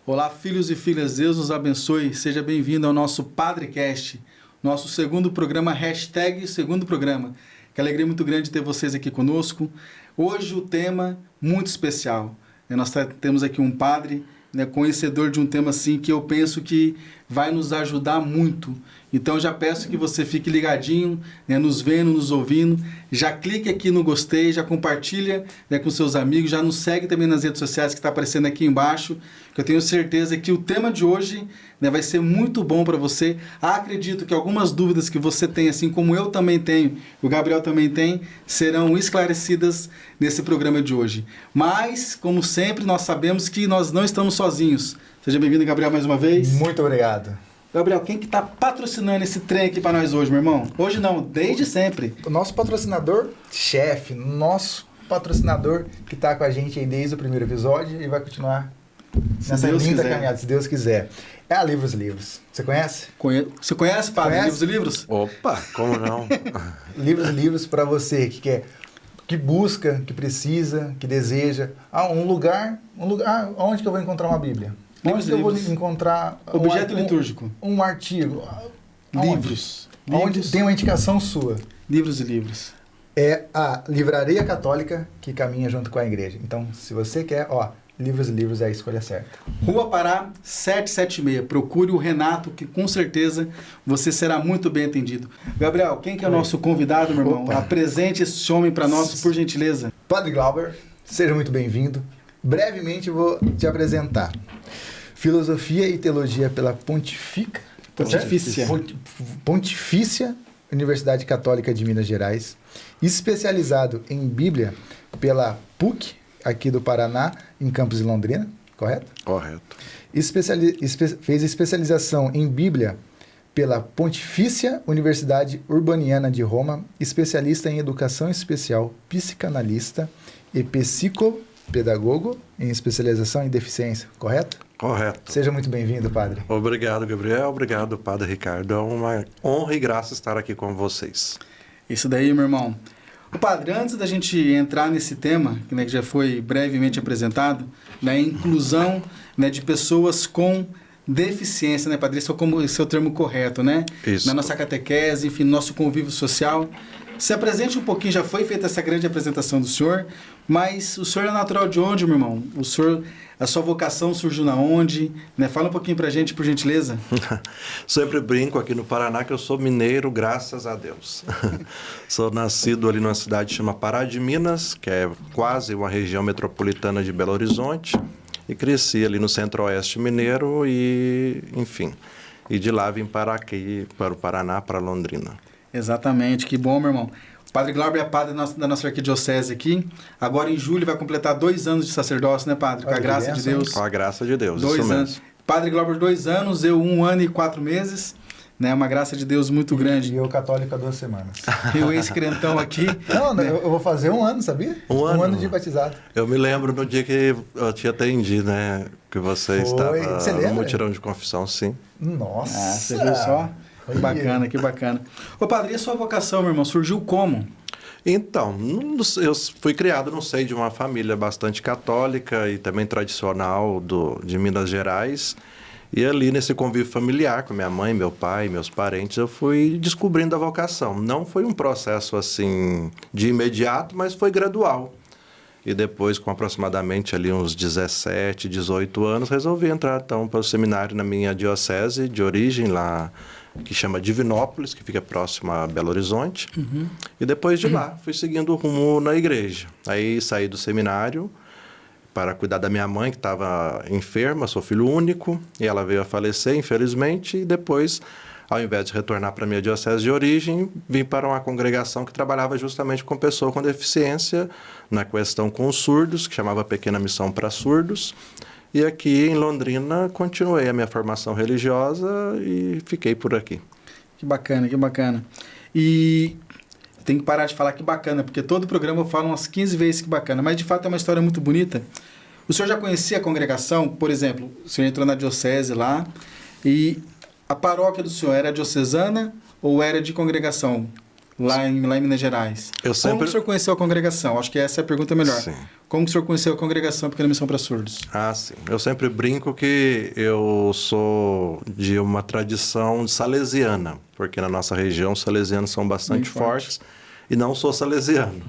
Olá, filhos e filhas, Deus nos abençoe. Seja bem-vindo ao nosso PadreCast, nosso segundo programa, #segundo programa. Que alegria muito grande ter vocês aqui conosco. Hoje o tema muito especial. Nós temos aqui um padre, conhecedor de um tema assim que eu penso que vai nos ajudar muito. Então eu já peço que você fique ligadinho, nos vendo, nos ouvindo. Já clique aqui no gostei, já compartilha com seus amigos, já nos segue também nas redes sociais que está aparecendo aqui embaixo, que eu tenho certeza que o tema de hoje vai ser muito bom para você. Acredito que algumas dúvidas que você tem, assim como eu também tenho, o Gabriel também tem, serão esclarecidas nesse programa de hoje. Mas, como sempre, nós sabemos que nós não estamos sozinhos. Seja bem-vindo, Gabriel, mais uma vez. Muito obrigado. Gabriel, quem que está patrocinando esse trem aqui para nós hoje, meu irmão? Hoje não, desde sempre. O nosso patrocinador-chefe, nosso patrocinador que está com a gente aí desde o primeiro episódio e vai continuar nessa linda caminhada, se Deus quiser. É a Livros Livros. Você conhece? Você conhece, padre? Livros e Livros? Opa, como não? Livros e Livros para você que quer, que busca, que precisa, que deseja. Um lugar, onde que eu vou encontrar uma Bíblia? Onde eu vou encontrar objeto litúrgico? Um artigo. Livros. Onde tem uma indicação sua. Livros e Livros. É a Livraria Católica que caminha junto com a igreja. Então, se você quer, Livros e Livros é a escolha certa. Rua Pará, 776. Procure o Renato, que com certeza você será muito bem atendido. Gabriel, quem que é o nosso convidado, meu irmão? Apresente esse homem para nós, por gentileza. Padre Glauber, seja muito bem-vindo. Brevemente vou te apresentar. Filosofia e Teologia pela Pontifícia Universidade Católica de Minas Gerais. Especializado em Bíblia pela PUC, aqui do Paraná, em Campos de Londrina, correto? Correto. Fez especialização em Bíblia pela Pontifícia Universidade Urbaniana de Roma, especialista em Educação Especial, psicanalista e psicopedagogo em especialização em deficiência, correto? Correto. Seja muito bem-vindo, padre. Obrigado, Gabriel. Obrigado, padre Ricardo. É uma honra e graça estar aqui com vocês. Isso daí, meu irmão. O padre, antes da gente entrar nesse tema, que já foi brevemente apresentado, inclusão de pessoas com deficiência, padre? Esse é o termo correto, né? Isso. Na nossa catequese, enfim, no nosso convívio social. Se apresente um pouquinho, já foi feita essa grande apresentação do senhor, mas o senhor é natural de onde, meu irmão? A sua vocação surgiu na onde? Fala um pouquinho pra gente, por gentileza. Sempre brinco aqui no Paraná que eu sou mineiro, graças a Deus. Sou nascido ali numa cidade que chama Pará de Minas, que é quase uma região metropolitana de Belo Horizonte, e cresci ali no centro-oeste mineiro e, enfim, e de lá vim para aqui, para o Paraná, para Londrina. Exatamente, que bom, meu irmão. O padre Glauber é padre da nossa arquidiocese aqui. Agora, em julho, vai completar 2 anos de sacerdócio, né, padre? Com a graça de Deus. Com a graça de Deus, 2 isso anos. mesmo. Padre Glauber, 2 anos, eu 1 ano e 4 meses. Uma graça de Deus muito grande. E eu católico há 2 semanas. E o ex-crentão aqui. Não, eu vou fazer 1 ano, sabia? 1 ano? 1 ano de batizado. Eu me lembro no dia que eu te atendi, que você estava no mutirão de confissão, sim. Nossa! Você viu só? Que bacana, que bacana. Ô padre, e a sua vocação, meu irmão, surgiu como? Então, eu fui criado no seio de uma família bastante católica e também tradicional de Minas Gerais. E ali nesse convívio familiar com minha mãe, meu pai, meus parentes, eu fui descobrindo a vocação. Não foi um processo assim de imediato, mas foi gradual. E depois, com aproximadamente ali uns 17, 18 anos, resolvi entrar então para o seminário na minha diocese de origem lá, que chama Divinópolis, que fica próximo a Belo Horizonte. Uhum. E depois de lá, fui seguindo o rumo na igreja. Aí saí do seminário para cuidar da minha mãe, que estava enferma, sou filho único, e ela veio a falecer, infelizmente, e depois, ao invés de retornar para a minha diocese de origem, vim para uma congregação que trabalhava justamente com pessoas com deficiência, na questão com os surdos, que chamava Pequena Missão para Surdos. E aqui em Londrina continuei a minha formação religiosa e fiquei por aqui. Que bacana, que bacana. E tem que parar de falar que bacana, porque todo programa eu falo umas 15 vezes que bacana, mas de fato é uma história muito bonita. O senhor já conhecia a congregação? Por exemplo, o senhor entrou na diocese lá e a paróquia do senhor era diocesana ou era de congregação? lá em Minas Gerais. Como o senhor conheceu a congregação? Acho que essa é a pergunta melhor. Sim. Como o senhor conheceu a congregação Pequena Missão para Surdos? Sim. Eu sempre brinco que eu sou de uma tradição salesiana, porque na nossa região os salesianos são bastante fortes e não sou salesiano.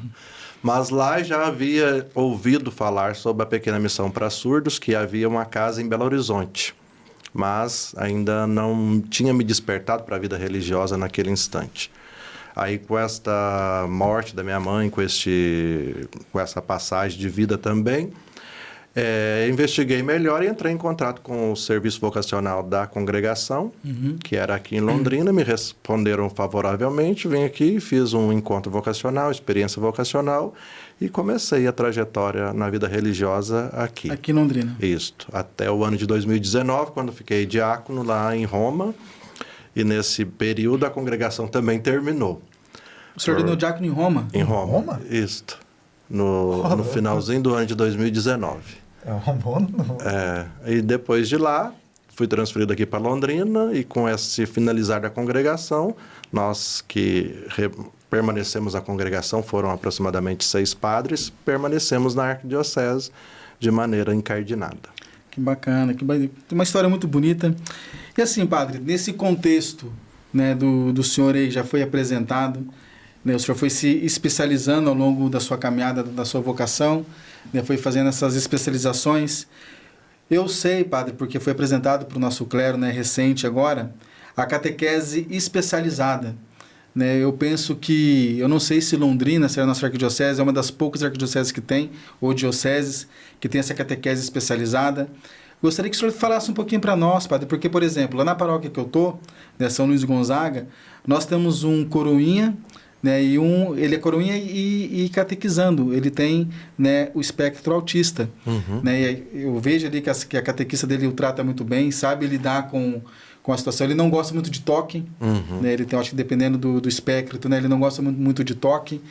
Mas lá já havia ouvido falar sobre a Pequena Missão para Surdos, que havia uma casa em Belo Horizonte, mas ainda não tinha me despertado para a vida religiosa naquele instante. Aí, com esta morte da minha mãe, com essa passagem de vida também, investiguei melhor e entrei em contato com o serviço vocacional da congregação, que era aqui em Londrina. Me responderam favoravelmente, vim aqui, fiz um encontro vocacional, experiência vocacional e comecei a trajetória na vida religiosa aqui. Aqui em Londrina. Isso, até o ano de 2019, quando fiquei diácono lá em Roma, e nesse período a congregação também terminou. O senhor ordenou diácono em Roma? Em Roma? Isso. No finalzinho do ano de 2019. E depois de lá, fui transferido aqui para Londrina e com esse finalizar da congregação, nós que permanecemos na congregação, foram aproximadamente 6 padres, permanecemos na arquidiocese de maneira encardinada. Que bacana, tem uma história muito bonita. E assim, padre, nesse contexto, né, do senhor aí, já foi apresentado, né, o senhor foi se especializando ao longo da sua caminhada, da sua vocação, né, foi fazendo essas especializações. Eu sei, padre, porque foi apresentado para o nosso clero, né, recente agora, a catequese especializada. Né, eu penso que, eu não sei se Londrina, se é a nossa arquidiocese, é uma das poucas arquidioceses que tem, ou dioceses, que tem essa catequese especializada. Gostaria que o senhor falasse um pouquinho para nós, padre, porque, por exemplo, lá na paróquia que eu estou, né, São Luís Gonzaga, nós temos um coroinha, né, ele é coroinha e catequizando, ele tem, né, o espectro autista. Né, e eu vejo ali que a catequista dele o trata muito bem, sabe lidar com a situação. Ele não gosta muito de toque, né, ele tem, acho que dependendo do espectro, né, ele não gosta muito de toque.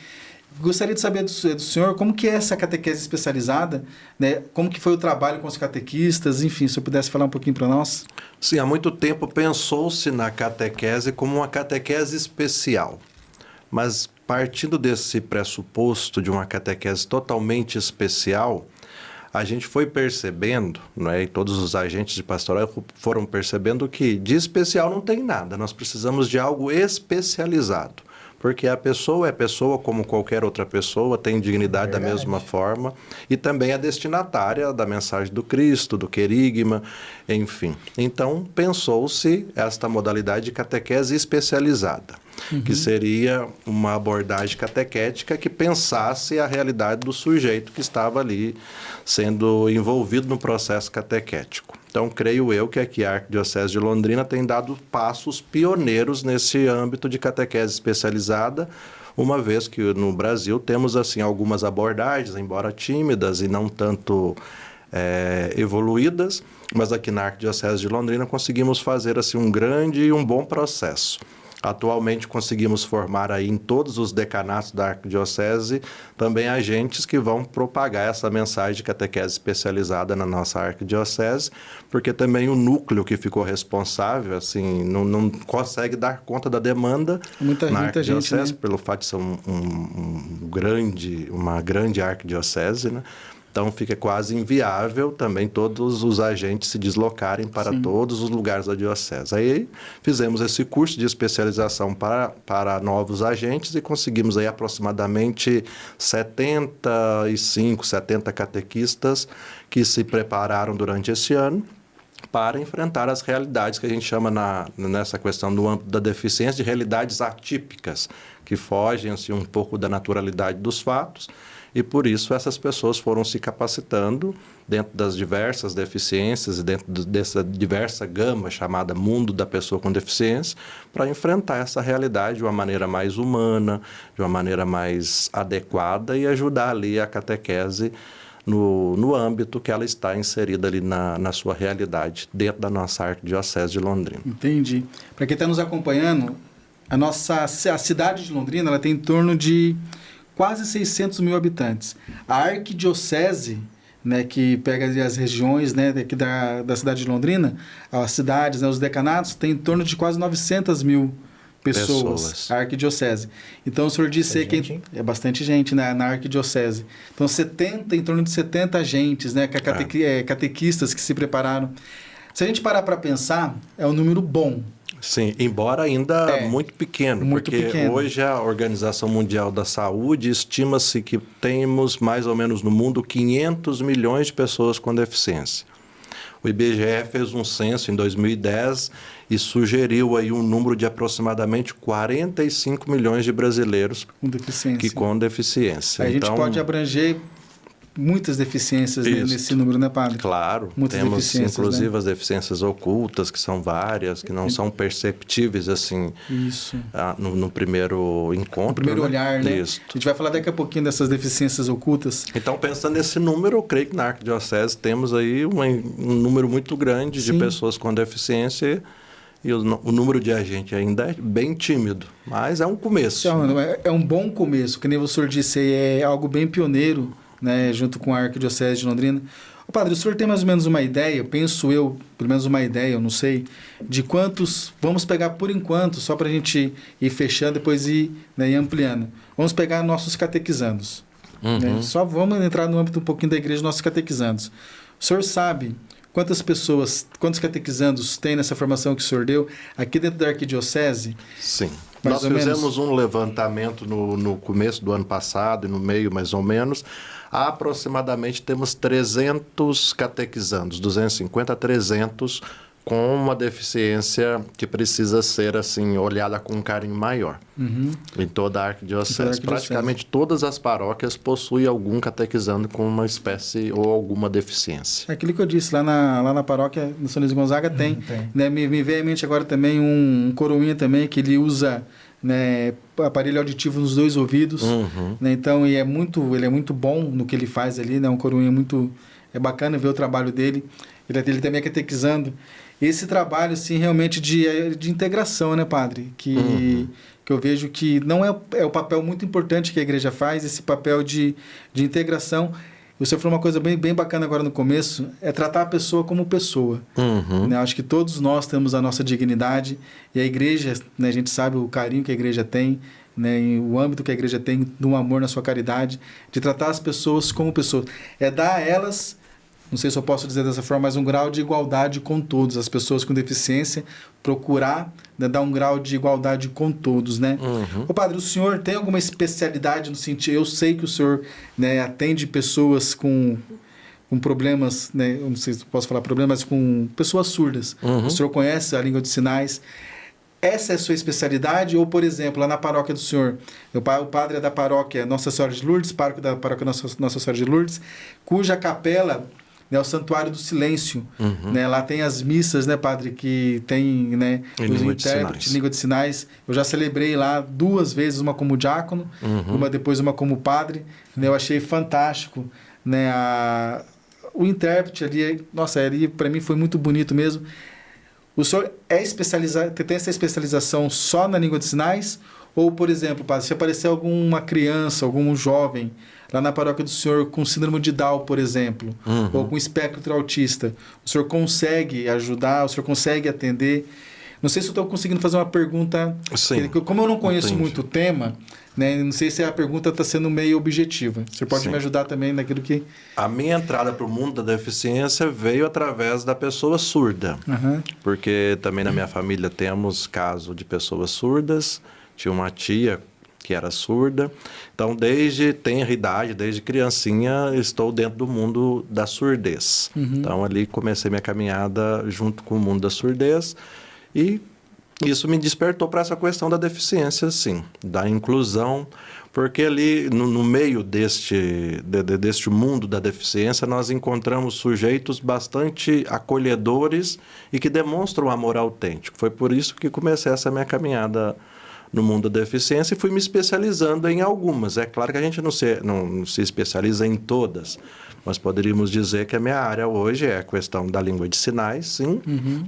Gostaria de saber do senhor como que é essa catequese especializada, né? Como que foi o trabalho com os catequistas, enfim, se eu pudesse falar um pouquinho para nós. Sim, há muito tempo pensou-se na catequese como uma catequese especial, mas partindo desse pressuposto de uma catequese totalmente especial, a gente foi percebendo, né, e todos os agentes de pastoral foram percebendo que de especial não tem nada, nós precisamos de algo especializado. Porque a pessoa é pessoa como qualquer outra pessoa, tem dignidade da mesma forma e também é destinatária da mensagem do Cristo, do querigma, enfim. Então, pensou-se esta modalidade de catequese especializada, que seria uma abordagem catequética que pensasse a realidade do sujeito que estava ali sendo envolvido no processo catequético. Então, creio eu que aqui a Arquidiocese de Londrina tem dado passos pioneiros nesse âmbito de catequese especializada, uma vez que no Brasil temos assim algumas abordagens, embora tímidas e não tanto evoluídas, mas aqui na Arquidiocese de Londrina conseguimos fazer assim um grande e um bom processo. Atualmente conseguimos formar aí em todos os decanatos da arquidiocese também agentes que vão propagar essa mensagem de catequese especializada na nossa arquidiocese, porque também o núcleo que ficou responsável assim não consegue dar conta da demanda na arquidiocese, gente, né? Pelo fato de ser uma grande arquidiocese, né? Então, fica quase inviável também todos os agentes se deslocarem para todos os lugares da diocese. Aí, fizemos esse curso de especialização para novos agentes e conseguimos aí aproximadamente 75, 70 catequistas que se prepararam durante esse ano para enfrentar as realidades que a gente chama nessa questão do âmbito da deficiência de realidades atípicas, que fogem assim, um pouco da naturalidade dos fatos. E por isso essas pessoas foram se capacitando dentro das diversas deficiências e dentro dessa diversa gama chamada mundo da pessoa com deficiência para enfrentar essa realidade de uma maneira mais humana, de uma maneira mais adequada e ajudar ali a catequese no âmbito que ela está inserida ali na sua realidade, dentro da nossa arquidiocese de Londrina. Entendi. Para quem está nos acompanhando, a cidade de Londrina ela tem em torno de quase 600 mil habitantes. A arquidiocese, né, que pega as regiões, né, aqui da cidade de Londrina, as cidades, né, os decanatos, tem em torno de quase 900 mil pessoas. A arquidiocese. Então, o senhor disse que é bastante gente, né, na arquidiocese. Então, em torno de 70 agentes, né, catequistas que se prepararam. Se a gente parar para pensar, é um número bom. Sim, embora ainda muito pequeno, porque hoje a Organização Mundial da Saúde estima-se que temos mais ou menos no mundo 500 milhões de pessoas com deficiência. O IBGE fez um censo em 2010 e sugeriu aí um número de aproximadamente 45 milhões de brasileiros com deficiência. A gente pode abranger muitas deficiências nesse número, né, padre? Claro, temos inclusive as deficiências ocultas, que são várias, que não são perceptíveis assim no primeiro encontro. No primeiro olhar, né? Isso. A gente vai falar daqui a pouquinho dessas deficiências ocultas. Então, pensando nesse número, eu creio que na Arquidiocese temos aí um número muito grande de pessoas com deficiência e o número de agente ainda é bem tímido, mas é um começo. É um bom começo, que nem o senhor disse, é algo bem pioneiro, né, junto com a Arquidiocese de Londrina. Padre, o senhor tem mais ou menos uma ideia, penso eu, pelo menos uma ideia, eu não sei, de quantos, vamos pegar por enquanto, só para a gente ir fechando, depois ir ampliando. Vamos pegar nossos catequizandos. Né? Só vamos entrar no âmbito um pouquinho da igreja, nossos catequizandos. O senhor sabe quantas pessoas, quantos catequizandos tem nessa formação que o senhor deu aqui dentro da Arquidiocese? Sim. Nós fizemos um levantamento no começo do ano passado e no meio, mais ou menos. Aproximadamente temos 300 catequizandos, 250 a 300, com uma deficiência que precisa ser assim olhada com um carinho maior. Em toda a Arquidiocese. Praticamente todas as paróquias possuem algum catequizando com uma espécie ou alguma deficiência. Aquilo que eu disse, lá na paróquia do São Luís Gonzaga tem. Né? Me veio à mente agora também um coroinha também, que ele usa, né, aparelho auditivo nos 2 ouvidos. Né? Então, ele é muito bom no que ele faz ali, né? Um coroinha muito... É bacana ver o trabalho dele. Ele também é catequizando. Esse trabalho, assim, realmente de integração, né, padre? Que eu vejo que não é o papel muito importante que a igreja faz, esse papel de integração. Você falou uma coisa bem bacana agora no começo, é tratar a pessoa como pessoa. Né? Acho que todos nós temos a nossa dignidade e a igreja, né, a gente sabe o carinho que a igreja tem, né, e o âmbito que a igreja tem no amor, na sua caridade, de tratar as pessoas como pessoas. É dar a elas... Não sei se eu posso dizer dessa forma, mas um grau de igualdade com todos. As pessoas com deficiência, procurar, né, dar um grau de igualdade com todos, né? Ô padre, o senhor tem alguma especialidade no sentido... Eu sei que o senhor, né, atende pessoas com problemas, né? Eu não sei se eu posso falar problemas, mas com pessoas surdas. O senhor conhece a língua de sinais. Essa é a sua especialidade? Ou, por exemplo, lá na paróquia do senhor, o padre é da paróquia Nossa Senhora de Lourdes, pároco da paróquia Nossa Senhora de Lourdes, cuja capela... É o Santuário do Silêncio, né? Lá tem as missas, né, padre, que tem, né, os intérpretes, língua de sinais. Eu já celebrei lá 2 vezes, uma como diácono, uma como padre. Né? Eu achei fantástico, né, o intérprete ali. Nossa, ali para mim foi muito bonito mesmo. O senhor tem essa especialização só na língua de sinais? Ou, por exemplo, padre, se aparecer alguma criança, algum jovem lá na paróquia do senhor com síndrome de Down, por exemplo, ou com espectro autista, o senhor consegue ajudar, o senhor consegue atender? Não sei se eu estou conseguindo fazer uma pergunta... Sim. Como eu não conheço muito o tema, né, não sei se a pergunta está sendo meio objetiva. O senhor pode me ajudar também naquilo que... A minha entrada para o mundo da deficiência veio através da pessoa surda. Porque também na minha família temos caso de pessoas surdas. Tinha uma tia que era surda. Então, desde tenra idade, desde criancinha, estou dentro do mundo da surdez. Então, ali comecei minha caminhada junto com o mundo da surdez e isso me despertou para essa questão da deficiência, sim, da inclusão, porque ali no meio deste mundo da deficiência nós encontramos sujeitos bastante acolhedores e que demonstram amor autêntico. Foi por isso que comecei essa minha caminhada no mundo da deficiência e fui me especializando em algumas. É claro que a gente não se especializa em todas, mas poderíamos dizer que a minha área hoje é a questão da língua de sinais, sim,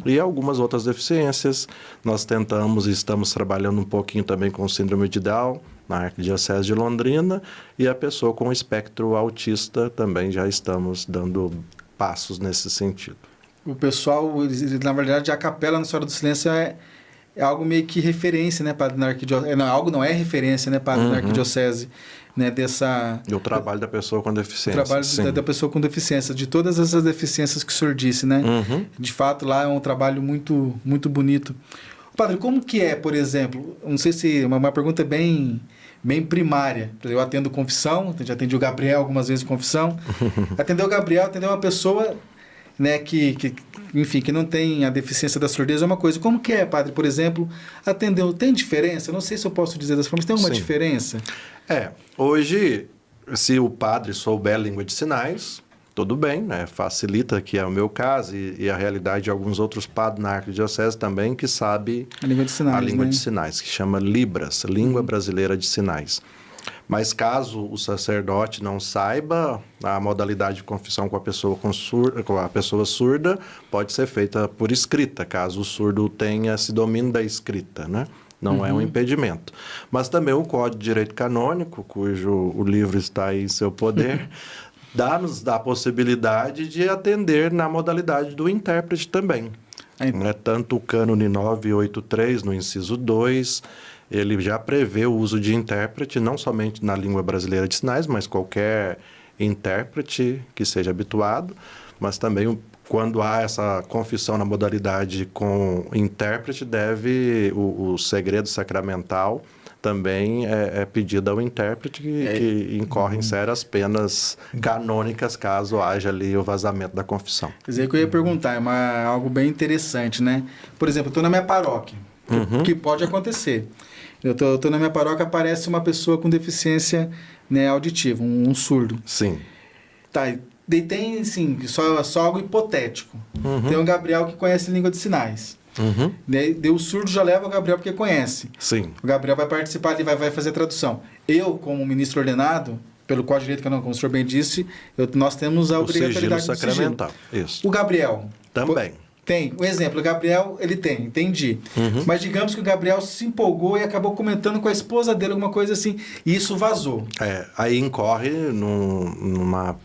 e algumas outras deficiências. Nós tentamos e estamos trabalhando um pouquinho também com síndrome de Down, na Arquidiocese de Londrina, e a pessoa com espectro autista também já estamos dando passos nesse sentido. O pessoal, na verdade, a capela Nossa Senhora do Silêncio é algo meio que referência, né, padre, na arquidiocese. Não é referência, né, padre, na arquidiocese, né, dessa... E o trabalho da pessoa com deficiência. O trabalho da pessoa com deficiência, de todas essas deficiências que o senhor disse, né? De fato, lá é um trabalho muito, muito bonito. Padre, como que é, por exemplo, não sei se uma pergunta bem primária. Eu atendo confissão, já atendi o Gabriel algumas vezes em confissão. Atender o Gabriel, atender uma pessoa, né, que não tem a deficiência da surdez é uma coisa. Como que é, padre, por exemplo, atender? Tem diferença? Não sei se eu posso dizer dessa forma, mas tem alguma diferença? Hoje, se o padre souber língua de sinais, tudo bem, né? Facilita, que é o meu caso, e a realidade de alguns outros padres na arquidiocese também, que sabe a língua de sinais, que chama Libras, Língua Brasileira de Sinais. Mas caso o sacerdote não saiba, a modalidade de confissão com a pessoa surda pode ser feita por escrita, caso o surdo tenha esse domínio da escrita, né? Não é um impedimento. Mas também o Código de Direito Canônico, cujo o livro está aí em seu poder, nos dá a possibilidade de atender na modalidade do intérprete também. Tanto o cânone 983, no inciso 2, ele já prevê o uso de intérprete, não somente na língua brasileira de sinais, mas qualquer intérprete que seja habituado, mas também quando há essa confissão na modalidade com intérprete, o segredo sacramental também é pedido ao intérprete que incorre em sérias penas canônicas caso haja ali o vazamento da confissão. Quer dizer, que eu ia perguntar, é algo bem interessante, né? Por exemplo, eu estou na minha paróquia, que pode acontecer. Eu estou na minha paróquia, aparece uma pessoa com deficiência, né, auditiva, um surdo. Sim. Tá, daí tem, assim, só algo hipotético. Tem um Gabriel que conhece língua de sinais. Daí o surdo já leva o Gabriel porque conhece. Sim. O Gabriel vai participar ali, vai fazer a tradução. Eu, como ministro ordenado, pelo Código de Direito Canônico, como o senhor bem disse, nós temos a obrigatoriedade do sigilo sacramental. Isso. O Gabriel... Também. Tem. O exemplo, o Gabriel, ele tem, entendi. Mas digamos que o Gabriel se empolgou e acabou comentando com a esposa dele alguma coisa assim, e isso vazou. Aí incorre numa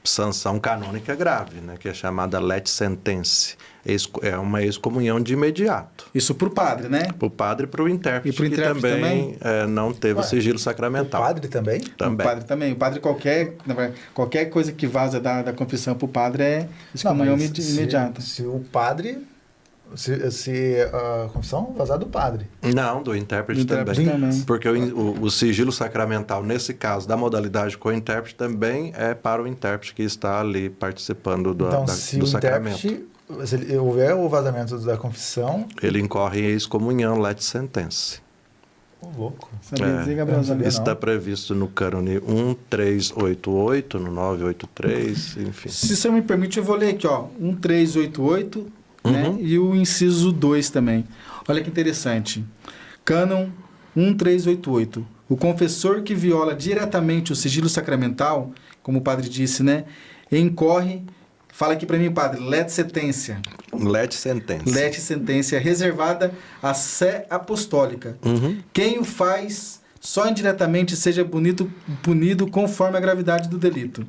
sanção canônica grave, né, que é chamada let sententia. É uma excomunhão de imediato. Isso para o padre, né? Para o padre e para o intérprete, e pro intérprete que também não teve o sigilo sacramental. O padre também? Também. O padre também. O padre, qualquer coisa que vaza da confissão para o padre é excomunhão imediata. Se o padre... Se a confissão vazar do padre. Não, do intérprete também. Porque o sigilo sacramental, nesse caso, da modalidade com o intérprete, também é para o intérprete que está ali participando do sacramento. Se houver o vazamento da confissão... Ele incorre em excomunhão, let sententia. Louco. Sabia dizer, Gabriel? Isso está previsto no cânone 1388, no 983, enfim. Se o senhor me permite, eu vou ler aqui, ó, 1388... né? E o inciso 2 também. Olha que interessante. Cânon 1388. O confessor que viola diretamente o sigilo sacramental, como o padre disse, né? Incorre... Fala aqui para mim, padre. Let sententia. Let sententia. Let sententia reservada à sé apostólica. Quem o faz... só indiretamente seja punido conforme a gravidade do delito.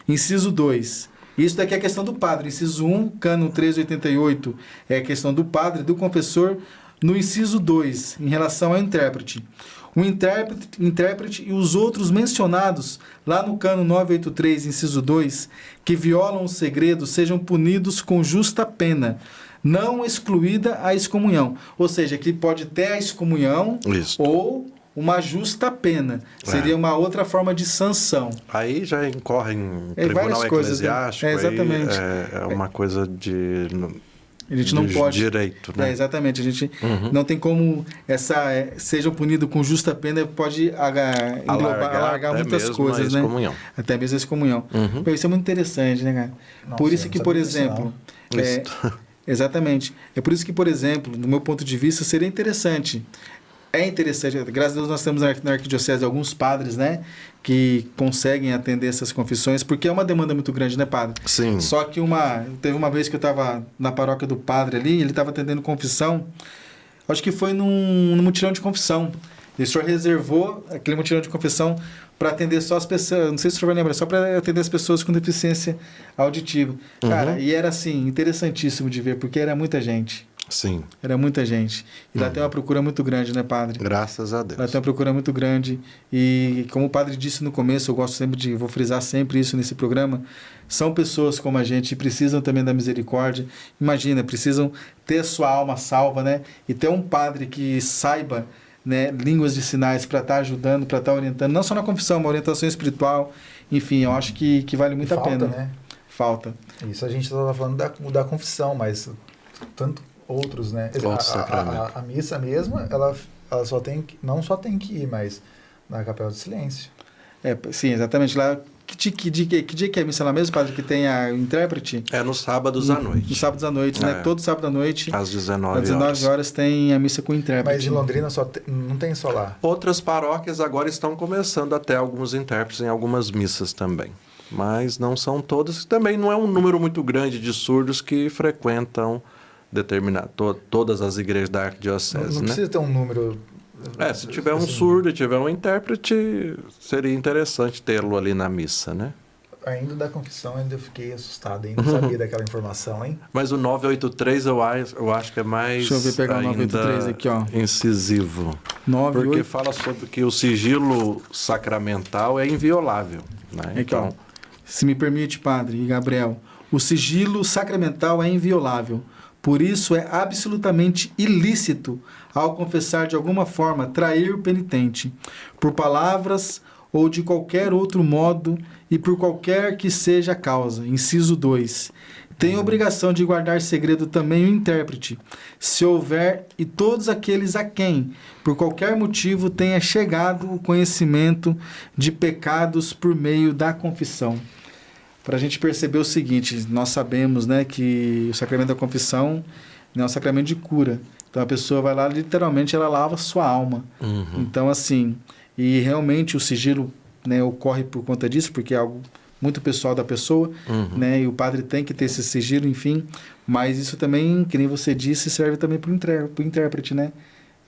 Inciso 2. Isso daqui é a questão do padre. Inciso 1, cânon 1388, é a questão do padre, do confessor. No inciso 2, em relação ao intérprete. O intérprete e os outros mencionados lá no cânon 983, inciso 2, que violam o segredo, sejam punidos com justa pena, não excluída a excomunhão. Ou seja, que pode ter a excomunhão ou uma justa pena. Seria uma outra forma de sanção. Aí já incorre em tribunal eclesiástico. Né? Exatamente. É uma coisa de... A gente não pode... direito, né? Exatamente. A gente não tem como... Sejam punidos com justa pena, pode alargar muitas coisas, né? Até mesmo a excomunhão. Isso é muito interessante, né, cara? Nossa, por isso que, por exemplo... Exatamente. É por isso que, por exemplo, do meu ponto de vista, seria interessante... É interessante, graças a Deus nós temos na arquidiocese alguns padres, né, que conseguem atender essas confissões, porque é uma demanda muito grande, né, padre? Sim. Só que teve uma vez que eu estava na paróquia do padre ali, ele estava atendendo confissão, acho que foi num mutirão de confissão. E o senhor reservou aquele mutirão de confissão para atender só as pessoas, não sei se o senhor vai lembrar, só para atender as pessoas com deficiência auditiva. Cara, e era assim, interessantíssimo de ver, porque era muita gente. Sim. Era muita gente. E lá tem uma procura muito grande, né, padre? Graças a Deus. Lá tem uma procura muito grande. E como o padre disse no começo, eu gosto sempre de, vou frisar sempre isso nesse programa, são pessoas como a gente, precisam também da misericórdia. Imagina, precisam ter sua alma salva, né? E ter um padre que saiba, né, línguas de sinais para estar ajudando, para estar orientando, não só na confissão, uma orientação espiritual. Enfim, eu acho que vale muito a pena. Né? Falta. Isso a gente estava falando da confissão, mas tanto outros, né? A missa mesmo, ela só tem que, não só tem que ir, mas na Capela do Silêncio. Sim, exatamente. Lá, que dia que é a missa lá mesmo, padre, que tem a intérprete? É nos sábados à noite. Nos sábados à noite, né? Todo sábado à noite. Às 19 horas. Às 19 horas tem a missa com intérprete. Mas em Londrina não tem só lá. Outras paróquias agora estão começando a ter alguns intérpretes em algumas missas também. Mas não são todas. Também não é um número muito grande de surdos que frequentam todas as igrejas da arquidiocese. Não precisa ter um número... se tiver um surdo e tiver um intérprete, seria interessante tê-lo ali na missa, né? Ainda da confissão, ainda eu fiquei assustado, hein? Não sabia daquela informação, hein? Mas o 983 eu acho que é mais... Deixa eu ver, pegar o 983 aqui, ó. Incisivo. 98... Porque fala sobre que o sigilo sacramental é inviolável, né? Então, se me permite, padre e Gabriel, o sigilo sacramental é inviolável. Por isso é absolutamente ilícito, ao confessar de alguma forma, trair o penitente, por palavras ou de qualquer outro modo e por qualquer que seja a causa. Inciso 2. Tem obrigação de guardar segredo também o intérprete, se houver, e todos aqueles a quem, por qualquer motivo, tenha chegado o conhecimento de pecados por meio da confissão. Para a gente perceber o seguinte, nós sabemos, né, que o sacramento da confissão não é um sacramento de cura. Então a pessoa vai lá, literalmente, ela lava sua alma. Então, assim, e realmente o sigilo, né, ocorre por conta disso, porque é algo muito pessoal da pessoa, né, e o padre tem que ter esse sigilo, enfim. Mas isso também, que nem você disse, serve também para o intérprete, né?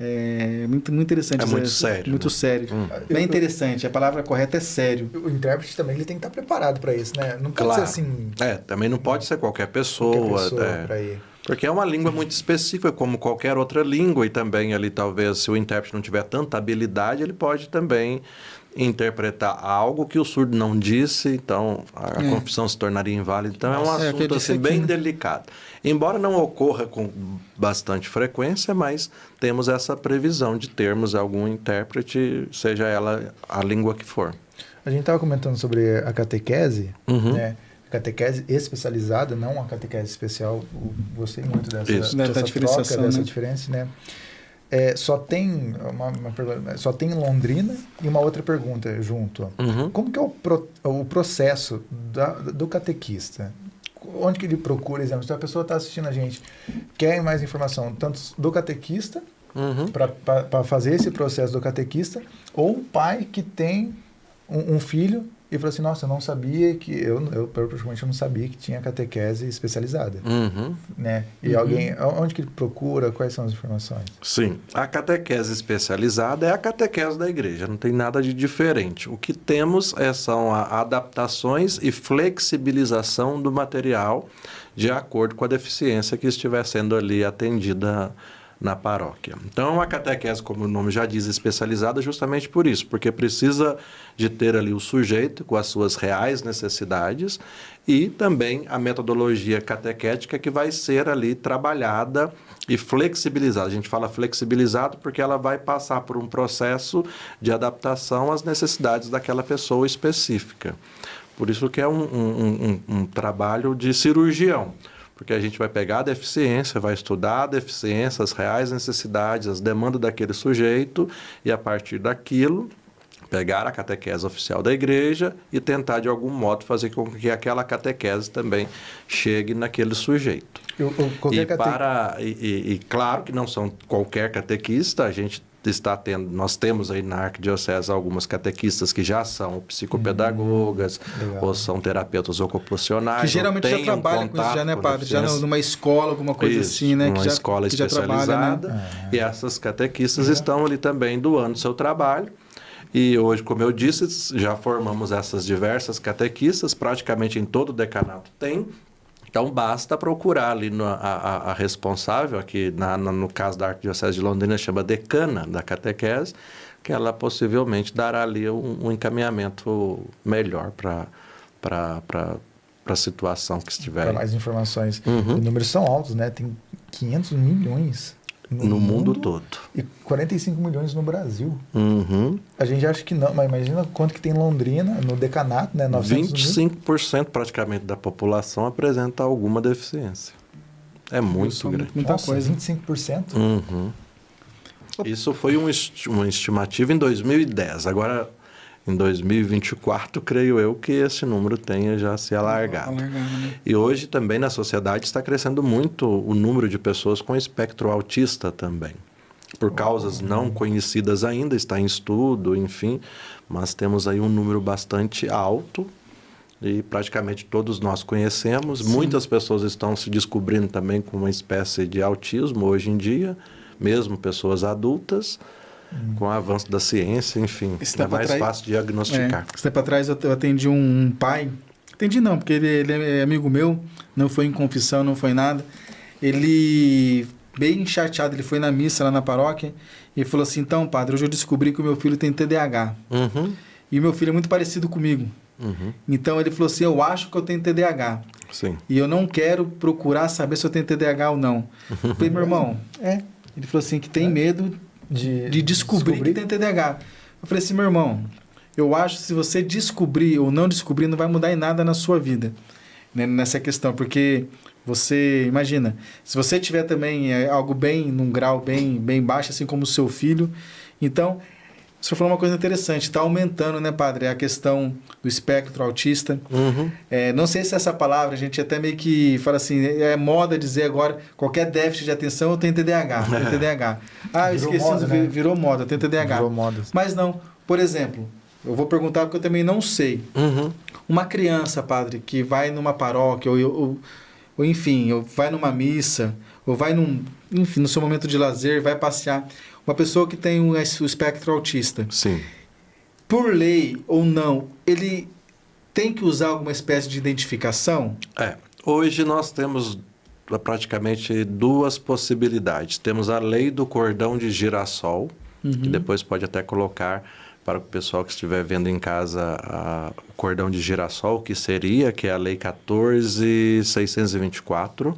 É muito interessante. É muito sério. Muito sério. Bem interessante. A palavra correta é sério. O intérprete também ele tem que estar preparado para isso, né? Não pode ser assim... também não pode ser qualquer pessoa. Para ir. Porque é uma língua muito específica, como qualquer outra língua. E também ali, talvez, se o intérprete não tiver tanta habilidade, ele pode também interpretar algo que o surdo não disse, então a confissão se tornaria inválida. Então é um assunto assim, bem delicado. Embora não ocorra com bastante frequência, mas temos essa previsão de termos algum intérprete, seja ela a língua que for. A gente estava comentando sobre a catequese, né? Catequese especializada, não a catequese especial. Gostei muito dessa diferenciação, dessa diferença, né? Só tem só tem Londrina e uma outra pergunta junto. Como que é o processo do catequista? Onde que ele procura exames? Então a pessoa está assistindo a gente, quer mais informação, tanto do catequista, para fazer esse processo do catequista, ou o pai que tem um filho e falou assim, nossa, eu não sabia que... Eu praticamente não sabia que tinha catequese especializada. Né? E alguém... Onde que ele procura? Quais são as informações? Sim. A catequese especializada é a catequese da igreja. Não tem nada de diferente. O que temos são adaptações e flexibilização do material de acordo com a deficiência que estiver sendo ali atendida na paróquia. Então, a catequese, como o nome já diz, especializada justamente por isso, porque precisa de ter ali o sujeito com as suas reais necessidades e também a metodologia catequética que vai ser ali trabalhada e flexibilizada. A gente fala flexibilizado porque ela vai passar por um processo de adaptação às necessidades daquela pessoa específica. Por isso que é um trabalho de cirurgião. Porque a gente vai pegar a deficiência, vai estudar a deficiência, as reais necessidades, as demandas daquele sujeito e, a partir daquilo, pegar a catequese oficial da igreja e tentar, de algum modo, fazer com que aquela catequese também chegue naquele sujeito. E claro que não são qualquer catequista, a gente nós temos aí na arquidiocese algumas catequistas que já são psicopedagogas ou são terapeutas ocupacionais. Que geralmente já trabalham com isso, já, né, padre? Já numa escola, alguma coisa assim, né? Uma escola especializada. Já trabalha, né? E essas catequistas estão ali também doando seu trabalho. E hoje, como eu disse, já formamos essas diversas catequistas, praticamente em todo o decanato tem. Então, basta procurar ali a responsável, aqui no caso da Arquidiocese de Londrina, chama decana da catequese, que ela possivelmente dará ali um encaminhamento melhor para a situação que estiver. Para mais informações. Os números são altos, né? Tem 500 milhões no mundo todo. E 45 milhões no Brasil. Uhum. A gente acha que não, mas imagina quanto que tem em Londrina, no decanato, né? 25% praticamente da população apresenta alguma deficiência. É muito grande. Muita coisa. 25%? Uhum. Isso foi uma estimativa em 2010. Agora, em 2024, creio eu que esse número tenha já se alargado. Né? E hoje também na sociedade está crescendo muito o número de pessoas com espectro autista também. Por causas não conhecidas ainda, está em estudo, enfim, mas temos aí um número bastante alto e praticamente todos nós conhecemos. Sim. Muitas pessoas estão se descobrindo também com uma espécie de autismo hoje em dia, mesmo pessoas adultas. Com o avanço da ciência, enfim, é mais fácil diagnosticar. Esse tempo atrás eu atendi um pai, atendi não, porque ele é amigo meu, não foi em confissão, não foi nada. Ele, bem chateado, ele foi na missa lá na paróquia e falou assim, então padre, hoje eu descobri que o meu filho tem TDAH. Uhum. E o meu filho é muito parecido comigo. Uhum. Então ele falou assim, eu acho que eu tenho TDAH. Sim. E eu não quero procurar saber se eu tenho TDAH ou não. Eu falei, meu irmão, ele falou assim, que tem medo de descobrir que tem TDAH. Eu falei assim, meu irmão, eu acho que se você descobrir ou não descobrir, não vai mudar em nada na sua vida, né, nessa questão, porque você, imagina, se você tiver também algo num grau bem baixo, assim como o seu filho, então, o senhor falou uma coisa interessante, está aumentando, né, padre, a questão do espectro autista. Uhum. Não sei se essa palavra, a gente até meio que fala assim, é moda dizer agora, qualquer déficit de atenção eu tenho TDAH, eu tenho TDAH. Ah, eu esqueci, moda, né? Virou moda, eu tenho TDAH. Virou moda. Mas não, por exemplo, eu vou perguntar porque eu também não sei. Uhum. Uma criança, padre, que vai numa paróquia, ou enfim, ou vai numa missa, ou vai no seu momento de lazer, vai passear, uma pessoa que tem o espectro autista. Sim. Por lei ou não, ele tem que usar alguma espécie de identificação? Hoje nós temos praticamente duas possibilidades. Temos a lei do cordão de girassol, que depois pode até colocar para o pessoal que estiver vendo em casa o cordão de girassol, que é a lei 14.624.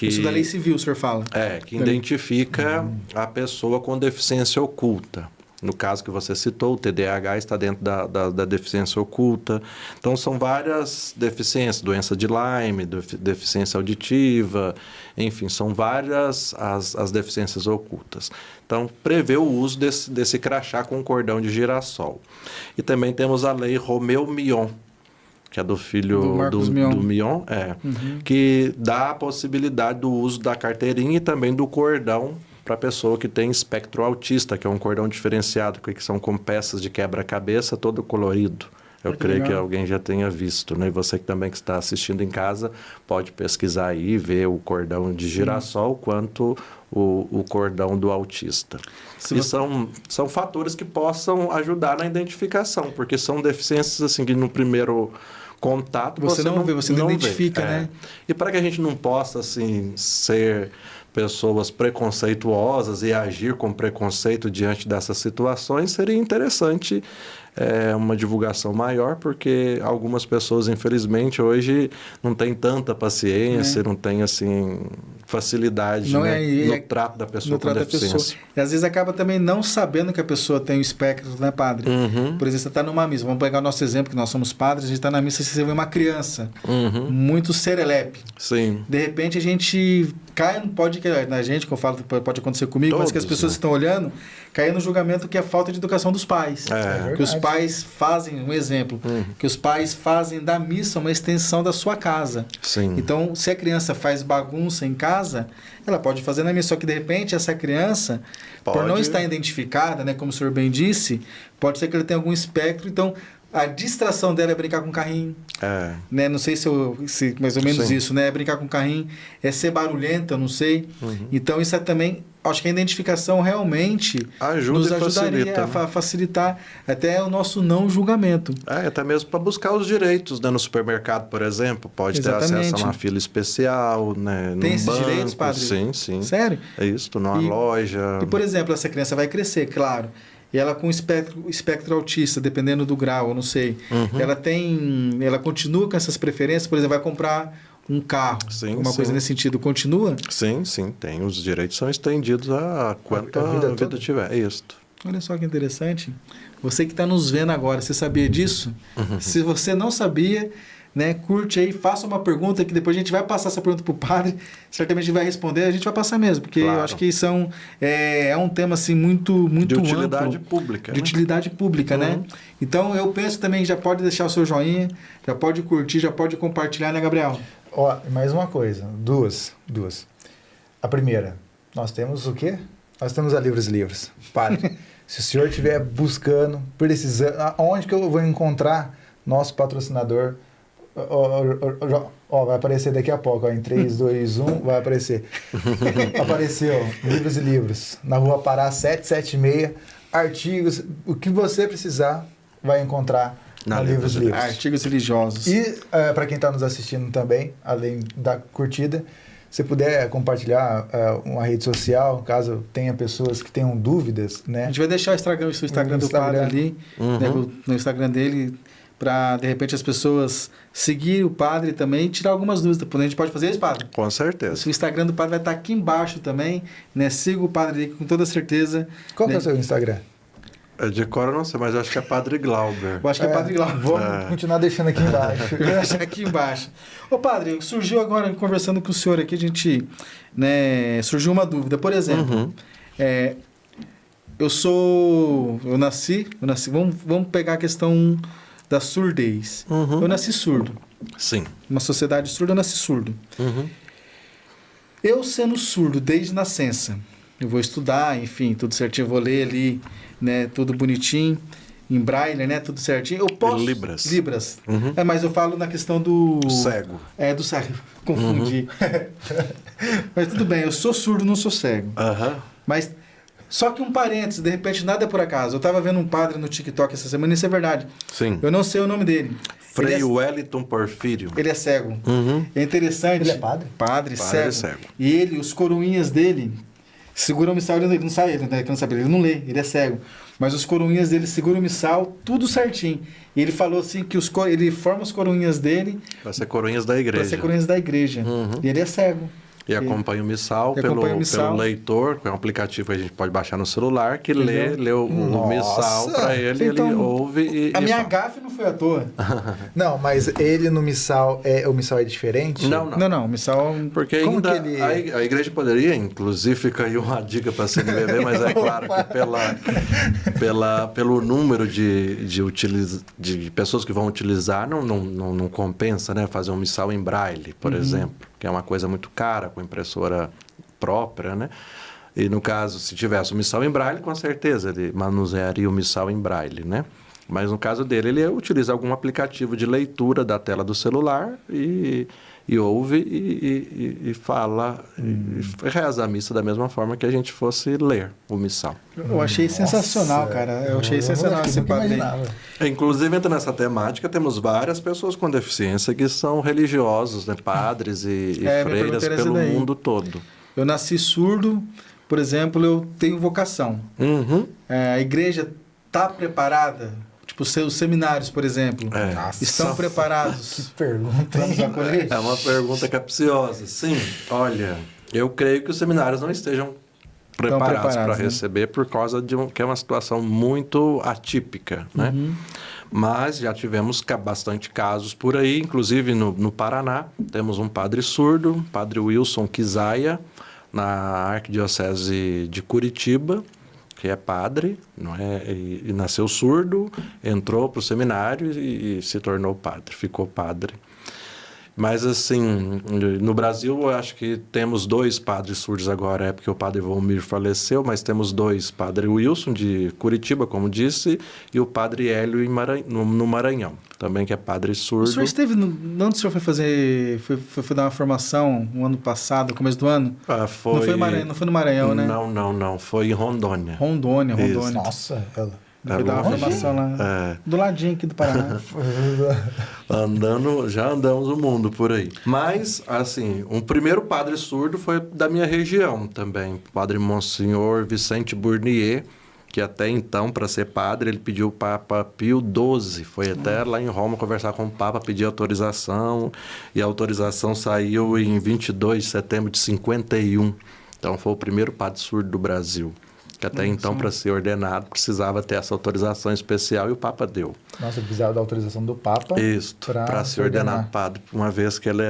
Isso da lei civil, o senhor fala? Que identifica a pessoa com deficiência oculta. No caso que você citou, o TDAH está dentro da deficiência oculta. Então, são várias deficiências, doença de Lyme, deficiência auditiva, enfim, são várias as deficiências ocultas. Então, prevê o uso desse crachá com cordão de girassol. E também temos a lei Romeu-Mion, que é do filho do Mion, que dá a possibilidade do uso da carteirinha e também do cordão para a pessoa que tem espectro autista, que é um cordão diferenciado, que são com peças de quebra-cabeça todo colorido. Eu creio que alguém já tenha visto, né? E você que também que está assistindo em casa pode pesquisar aí e ver o cordão de girassol quanto o cordão do autista. E são fatores que possam ajudar na identificação, porque são deficiências assim que no primeiro contato você não vê, você não identifica, né? E para que a gente não possa assim ser pessoas preconceituosas e agir com preconceito diante dessas situações, seria interessante uma divulgação maior, porque algumas pessoas, infelizmente, hoje não têm tanta paciência, não têm, assim, facilidade no trato da pessoa com deficiência. E às vezes acaba também não sabendo que a pessoa tem o espectro, né, padre? Por exemplo, você está numa missa, vamos pegar o nosso exemplo, que nós somos padres, a gente está na missa e você vê uma criança muito serelepe. Sim. De repente a gente cai, na gente, que eu falo, pode acontecer comigo, mas que as pessoas estão olhando, cair no julgamento que é falta de educação dos pais. Que os pais fazem, um exemplo, que os pais fazem da missa uma extensão da sua casa. Sim. Então, se a criança faz bagunça em casa, ela pode fazer na missa, só que de repente essa criança, por não estar identificada, né, como o senhor bem disse, pode ser que ele tenha algum espectro, então a distração dela é brincar com carrinho. Né? Não sei se mais ou menos isso, né? É brincar com carrinho, é ser barulhenta, não sei. Então isso também acho que a identificação realmente Ajuda nos e ajudaria facilita, a facilitar até o nosso não julgamento. Até mesmo para buscar os direitos, né? No supermercado, por exemplo, pode ter acesso a uma fila especial, né? Tem num esses banco. direitos, padre? Sim. Sério? É isso, numa loja. E, por exemplo, essa criança vai crescer, claro. E ela com espectro autista, dependendo do grau, eu não sei. Ela continua com essas preferências, por exemplo, vai comprar um carro, alguma coisa nesse sentido, continua? Sim, tem. Os direitos são estendidos a quanto a vida tiver. É isso. Olha só que interessante. Você que está nos vendo agora, você sabia disso? Se você não sabia, né, curte aí, faça uma pergunta que depois a gente vai passar essa pergunta para o padre, certamente ele vai responder, a gente vai passar mesmo, porque eu acho que é um tema assim, muito de utilidade amplo, pública. De utilidade pública, né? Então eu penso também, já pode deixar o seu joinha, já pode curtir, já pode compartilhar, né, Gabriel? Ó, mais uma coisa, duas. A primeira, nós temos o quê? Nós temos a Livros. Padre, se o senhor estiver buscando, precisando, onde que eu vou encontrar nosso patrocinador? Vai aparecer daqui a pouco, em 3, 2, 1, vai aparecer. Apareceu, Livros, na Rua Pará 776, artigos, o que você precisar vai encontrar na Livros. Artigos religiosos. E para quem está nos assistindo também, além da curtida, se puder compartilhar uma rede social, caso tenha pessoas que tenham dúvidas, né? A gente vai deixar o Instagram do padre ali, né, no Instagram dele, para, de repente, as pessoas seguirem o padre também e tirar algumas dúvidas. A gente pode fazer isso, padre? Com certeza. O Instagram do padre vai estar aqui embaixo também, né? Siga o padre ali com toda certeza. Qual que é o seu Instagram? De cor eu não sei, mas eu acho que é Padre Glauber. Eu acho que é Padre Glauber. Vamos continuar deixando aqui embaixo. Eu acho aqui embaixo. Ô padre, surgiu agora, conversando com o senhor aqui, a gente, né, surgiu uma dúvida. Por exemplo, eu nasci, vamos pegar a questão da surdez. Eu nasci surdo. Sim. Uma sociedade surda, eu nasci surdo. Eu sendo surdo desde nascença, eu vou estudar, enfim, tudo certinho, eu vou ler ali, né, tudo bonitinho, em braille, né, tudo certinho. Eu posso... Libras. Mas eu falo na questão do... Cego. Do cego. Confundi. Mas tudo bem, eu sou surdo, não sou cego. Mas, só que um parênteses, de repente, nada é por acaso. Eu estava vendo um padre no TikTok essa semana, isso é verdade. Sim. Eu não sei o nome dele. Frei Wellington Porfírio. Ele é cego. É interessante. Ele é padre? Padre cego. Cego. E ele, os coroinhas dele... Segura o missal, ele não sai, ele não sabe, ele não lê, ele é cego. Mas os coroinhas dele seguram o missal, tudo certinho. E ele falou assim que ele forma os coroinhas dele... Para ser coroinhas da igreja. Para ser coroinhas da igreja. E ele é cego. E acompanha o missal pelo leitor, que é um aplicativo que a gente pode baixar no celular, que lê o missal para ele, então, ele ouve e... minha gafe não foi à toa. Não, mas ele no missal, o missal é diferente? Não, o missal... Porque ainda a igreja poderia, inclusive fica aí uma dica para a CNBB, mas é claro que pelo número de pessoas que vão utilizar, não compensa, né, fazer um missal em braille, por exemplo, que é uma coisa muito cara, com impressora própria, né? E no caso, se tivesse o missal em braille, com certeza ele manusearia o missal em braille, né? Mas no caso dele, ele utiliza algum aplicativo de leitura da tela do celular e ouve e fala, e reza a missa da mesma forma que a gente fosse ler o missal. Eu achei sensacional, cara. Eu achei sensacional esse padre. Inclusive, entra nessa temática, temos várias pessoas com deficiência que são religiosos, né? Padres e freiras pelo mundo todo. Eu nasci surdo, por exemplo, eu tenho vocação. A igreja está preparada? Tipo, os seminários, por exemplo, estão preparados? Que pergunta. Vamos acolher? É uma pergunta capciosa. Sim, olha, eu creio que os seminários não estejam preparados para receber, por causa que é uma situação muito atípica, né? Mas já tivemos bastante casos por aí, inclusive no Paraná, temos um padre surdo, padre Wilson Kizaia, na Arquidiocese de Curitiba, que é padre, não é? E nasceu surdo, entrou para o seminário e se tornou padre, ficou padre. Mas, assim, no Brasil, eu acho que temos 2 padres surdos agora. É porque o padre Volmir faleceu, mas temos 2. Padre Wilson, de Curitiba, como disse, e o padre Hélio no Maranhão, também, que é padre surdo. O senhor esteve... Onde o senhor foi fazer... Foi dar uma formação um ano passado, começo do ano? Não foi no Maranhão, né? Não. Foi em Rondônia. Rondônia. Nossa, ela... Foi dar uma formação lá, do ladinho aqui do Paraná. Já andamos o mundo por aí. Mas, assim, um primeiro padre surdo foi da minha região também. O padre Monsenhor Vicente Bournier, que até então, para ser padre, ele pediu o Papa Pio XII. Foi até lá em Roma conversar com o Papa, pedir autorização. E a autorização saiu em 22 de setembro de 51. Então, foi o primeiro padre surdo do Brasil. Que até então, para ser ordenado, precisava ter essa autorização especial e o Papa deu. Nossa, ele precisava da autorização do Papa. Isso, para ser ordenado padre, uma vez que ele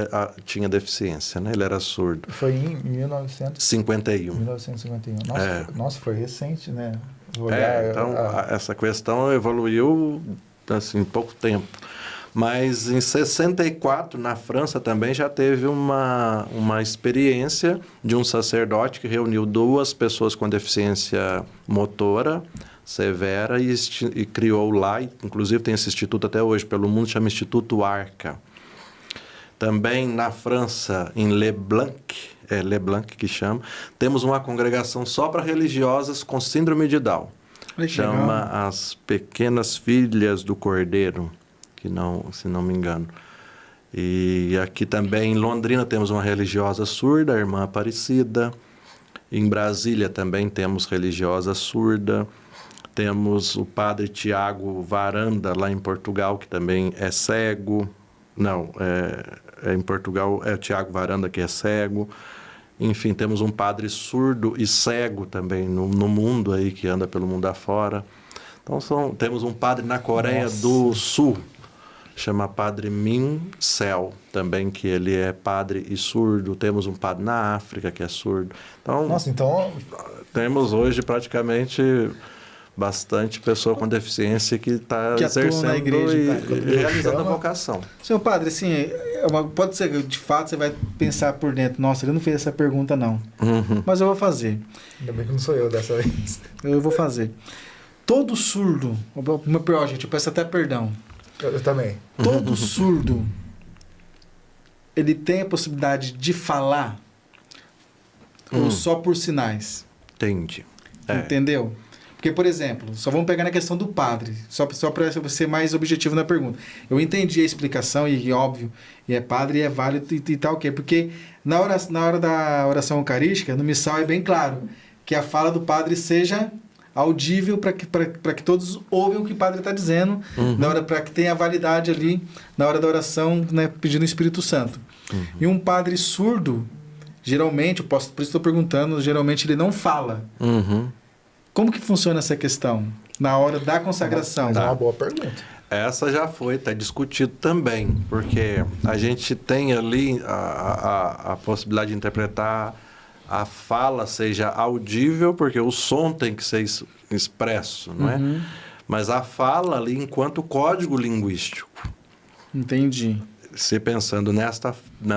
tinha deficiência, né? Ele era surdo. Foi em 1951. 1951. Nossa, foi recente, né? Então, essa questão evoluiu assim, em pouco tempo. Mas em 64, na França também já teve uma experiência de um sacerdote que reuniu 2 pessoas com deficiência motora severa e criou lá, inclusive tem esse instituto até hoje pelo mundo, chama Instituto Arca. Também na França, em Leblanc que chama, temos uma congregação só para religiosas com síndrome de Down. Chama As Pequenas Filhas do Cordeiro. Se não me engano. E aqui também em Londrina temos uma religiosa surda, a irmã Aparecida. Em Brasília também temos religiosa surda. Temos o padre Tiago Varanda, lá em Portugal, que também é cego. Em Portugal é o Tiago Varanda que é cego. Enfim, temos um padre surdo e cego também no mundo aí, que anda pelo mundo afora. Então, temos um padre na Coreia do Sul, chama Padre Min Sel, também, que ele é padre e surdo. Temos um padre na África que é surdo. Então, temos hoje praticamente bastante pessoa com deficiência que está exercendo na igreja, e realizando a vocação. Senhor padre, assim, pode ser que de fato você vai pensar por dentro, nossa, ele não fez essa pergunta não, mas eu vou fazer. Ainda bem que não sou eu dessa vez. Eu vou fazer. Todo surdo, gente, eu peço até perdão. Eu também. Todo surdo, ele tem a possibilidade de falar ou só por sinais? Entendi. Entendeu? Porque, por exemplo, só vamos pegar na questão do padre, só para ser mais objetivo na pergunta. Eu entendi a explicação e óbvio, e é padre e é válido e tal, o quê? Porque na hora da oração eucarística, no missal é bem claro que a fala do padre seja audível para que todos ouvem o que o padre está dizendo, para que tenha validade ali na hora da oração, né, pedindo o Espírito Santo. E um padre surdo, geralmente, por isso estou perguntando, geralmente ele não fala. Como que funciona essa questão na hora da consagração? É uma boa pergunta. Essa já foi, está discutido também, porque a gente tem ali a possibilidade de interpretar a fala seja audível, porque o som tem que ser expresso, não é? Mas a fala ali enquanto código linguístico. Entendi. Se pensando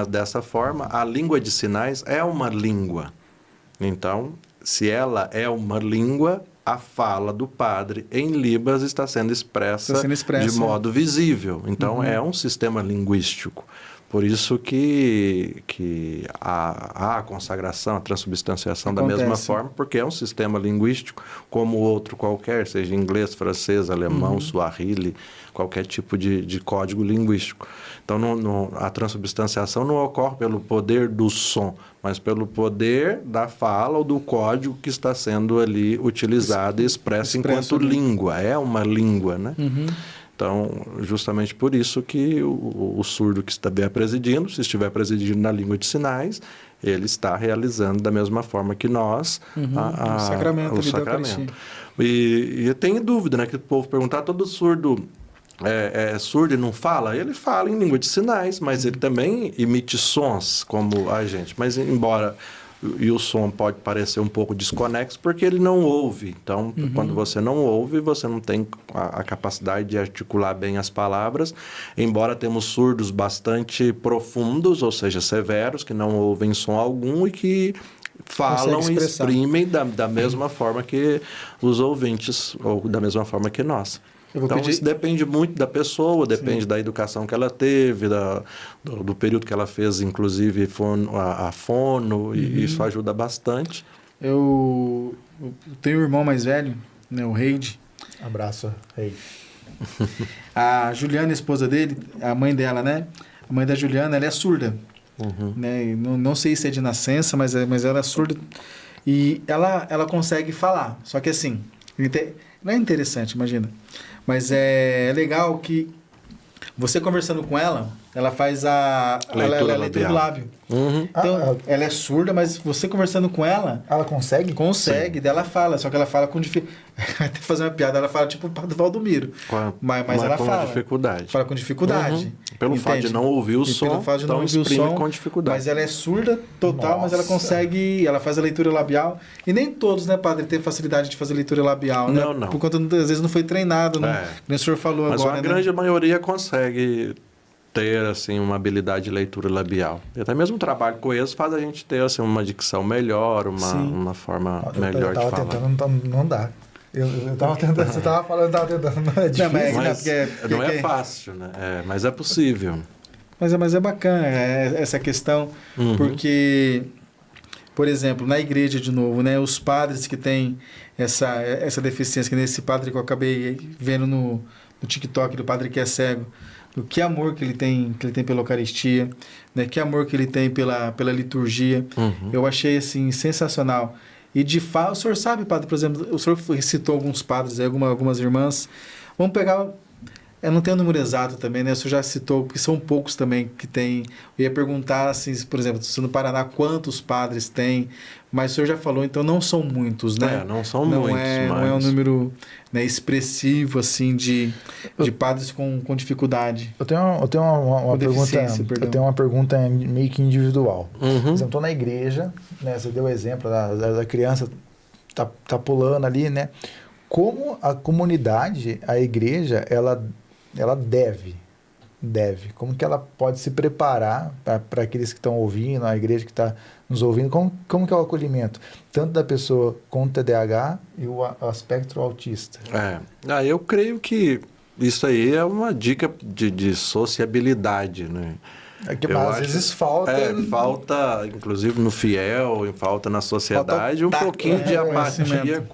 dessa forma, a língua de sinais é uma língua. Então, se ela é uma língua, a fala do padre em Libras está sendo expressa de modo visível. Então, é um sistema linguístico. Por isso que a consagração, a transubstanciação acontece da mesma forma, porque é um sistema linguístico como outro qualquer, seja inglês, francês, alemão, suahili, qualquer tipo de código linguístico. Então, a transubstanciação não ocorre pelo poder do som, mas pelo poder da fala ou do código que está sendo ali utilizado e expresso enquanto língua. É uma língua, né? Então, justamente por isso que o surdo que estiver presidindo, se estiver presidindo na língua de sinais, ele está realizando da mesma forma que nós o sacramento. E eu tenho dúvida, né? Que o povo perguntar, todo surdo é surdo e não fala? Ele fala em língua de sinais, mas ele também emite sons como a gente. Mas embora e o som pode parecer um pouco desconexo porque ele não ouve. Então, quando você não ouve, você não tem a capacidade de articular bem as palavras, embora temos surdos bastante profundos, ou seja, severos, que não ouvem som algum e que falam e exprimem da mesma forma que os ouvintes, ou da mesma forma que nós. Então, isso depende muito da pessoa, depende da educação que ela teve, do período que ela fez, inclusive, a fono, e isso ajuda bastante. Eu tenho um irmão mais velho, né, o Reide. Abraço, Reide. A Juliana, a esposa dele, a mãe dela, né? A mãe da Juliana, ela é surda. Né? Não sei se é de nascença, mas ela é surda. E ela consegue falar. Só que assim, não é interessante, imagina. Mas é legal que você conversando com ela, ela faz a leitura do lábio. Então, ela é surda, mas você conversando com ela... Ela consegue? Consegue, daí ela fala, só que ela fala com dificuldade. Até fazer uma piada, ela fala tipo o Padre Valdomiro. Mas ela fala. Dificuldade. Fala com dificuldade. Pelo fato de não ouvir o som, então exprime com dificuldade. Mas ela é surda total, mas ela consegue... Ela faz a leitura labial. E nem todos, né, Padre, têm facilidade de fazer leitura labial, né? Não. Por conta, às vezes, não foi treinado, né? Como o senhor falou mas agora, a grande maioria consegue ter assim uma habilidade de leitura labial. E até mesmo o trabalho com eles faz a gente ter assim uma dicção melhor, uma forma melhor de falar. Eu tava tentando, não dá. Eu tava tentando, você tava falando, eu tava tentando, não é difícil. Não é fácil, né? Mas é possível. Mas é bacana essa questão, porque, por exemplo, na igreja de novo, né, os padres que têm essa deficiência, que nesse padre que eu acabei vendo no TikTok, do padre que é cego, o que amor que ele tem pela Eucaristia, né? Que amor que ele tem pela liturgia. Eu achei assim sensacional. E de fato, o senhor sabe, padre, por exemplo, o senhor citou alguns padres, algumas irmãs. Vamos pegar, eu não tenho o número exato também, né? O senhor já citou, porque são poucos também que tem. Eu ia perguntar, assim, por exemplo, se no Paraná quantos padres tem, mas o senhor já falou, então não são muitos, né? Não são muitos, mas... Não é um número, né, expressivo, assim, de padres com dificuldade. Eu tenho uma pergunta, eu tenho uma pergunta meio que individual. Por exemplo, estou na igreja, né? Você deu o exemplo da criança tá pulando ali, né? Como a comunidade, a igreja, ela deve, como que ela pode se preparar para aqueles que estão ouvindo, a igreja que está nos ouvindo, como que é o acolhimento, tanto da pessoa com TDAH e o aspecto autista? Eu creio que isso aí é uma dica de sociabilidade, né? Às vezes falta... falta, inclusive no fiel, falta na sociedade, um pouquinho de apatia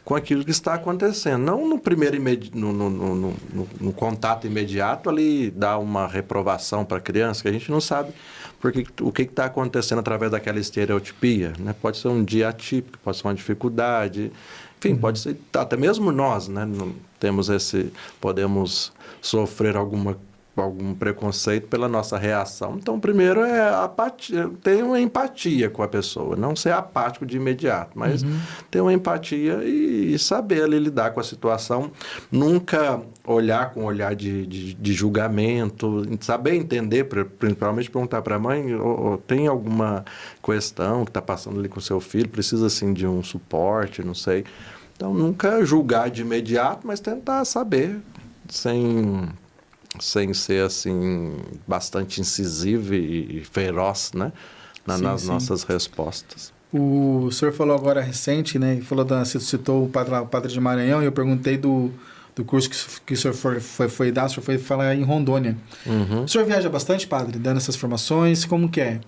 com aquilo que está acontecendo. Não no primeiro no contato imediato ali dar uma reprovação para a criança, que a gente não sabe o que está acontecendo através daquela estereotipia, né? Pode ser um dia atípico, pode ser uma dificuldade, enfim, pode ser, até mesmo nós, né? Podemos sofrer algum preconceito pela nossa reação. Então, primeiro é apatia, ter uma empatia com a pessoa, não ser apático de imediato, mas ter uma empatia e saber ali lidar com a situação, nunca olhar com olhar de julgamento, saber entender, principalmente perguntar para a mãe, tem alguma questão que está passando ali com o seu filho, precisa assim de um suporte, não sei. Então, nunca julgar de imediato, mas tentar saber, sem ser assim bastante incisivo e feroz, né, nas nossas respostas. O senhor falou agora recente, né, você citou o padre de Maranhão, e eu perguntei do curso que o senhor foi dar, o senhor foi falar em Rondônia. O senhor viaja bastante, padre, dando essas formações? Como que é?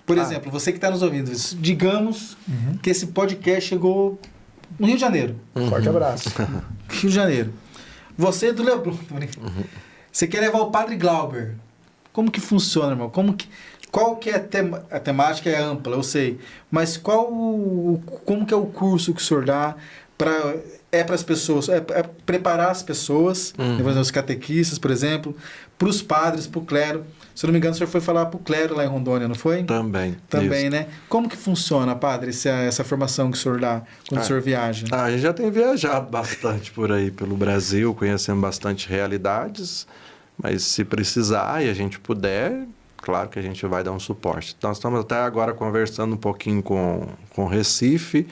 Por exemplo, você que está nos ouvindo, digamos que esse podcast chegou no Rio de Janeiro. Forte abraço. Rio de Janeiro. Você é do Leblon. Você quer levar o Padre Glauber. Como que funciona, irmão? Qual que é a temática? É ampla, eu sei. Mas como que é o curso que o senhor dá para as pessoas? É preparar as pessoas, os catequistas, por exemplo, para os padres, para o clero. Se eu não me engano, o senhor foi falar para o clero lá em Rondônia, não foi? Também, isso. Né? Como que funciona, padre, essa formação que o senhor dá quando o senhor viaja? A gente já tem viajado bastante por aí, pelo Brasil, conhecendo bastante realidades, mas se precisar e a gente puder, claro que a gente vai dar um suporte. Nós estamos até agora conversando um pouquinho com Recife,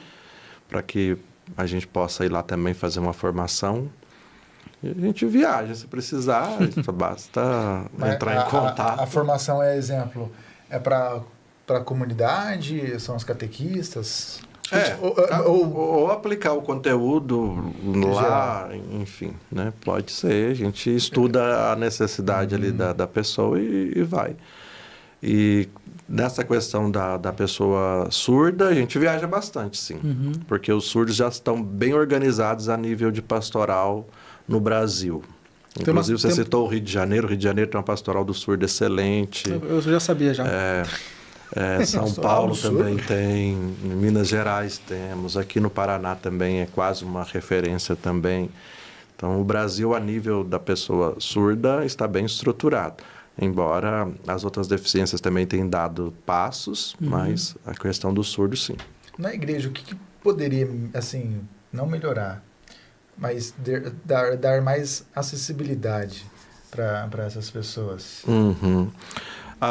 para que a gente possa ir lá também fazer uma formação. E a gente viaja, se precisar, só basta entrar em contato. A formação exemplo, é para a comunidade, são os catequistas? Ou aplicar o conteúdo lá, enfim, né? Pode ser, a gente estuda a necessidade ali da pessoa e vai. E nessa questão da pessoa surda, a gente viaja bastante, sim. Porque os surdos já estão bem organizados a nível de pastoral no Brasil. Inclusive, você citou o Rio de Janeiro. O Rio de Janeiro tem uma pastoral do surdo excelente. Eu já sabia, já. São Paulo também tem, em Minas Gerais temos, aqui no Paraná também é quase uma referência também. Então, o Brasil, a nível da pessoa surda, está bem estruturado. Embora as outras deficiências também tenham dado passos, mas a questão do surdo, sim. Na igreja, o que poderia, assim, não melhorar, mas dar mais acessibilidade para essas pessoas?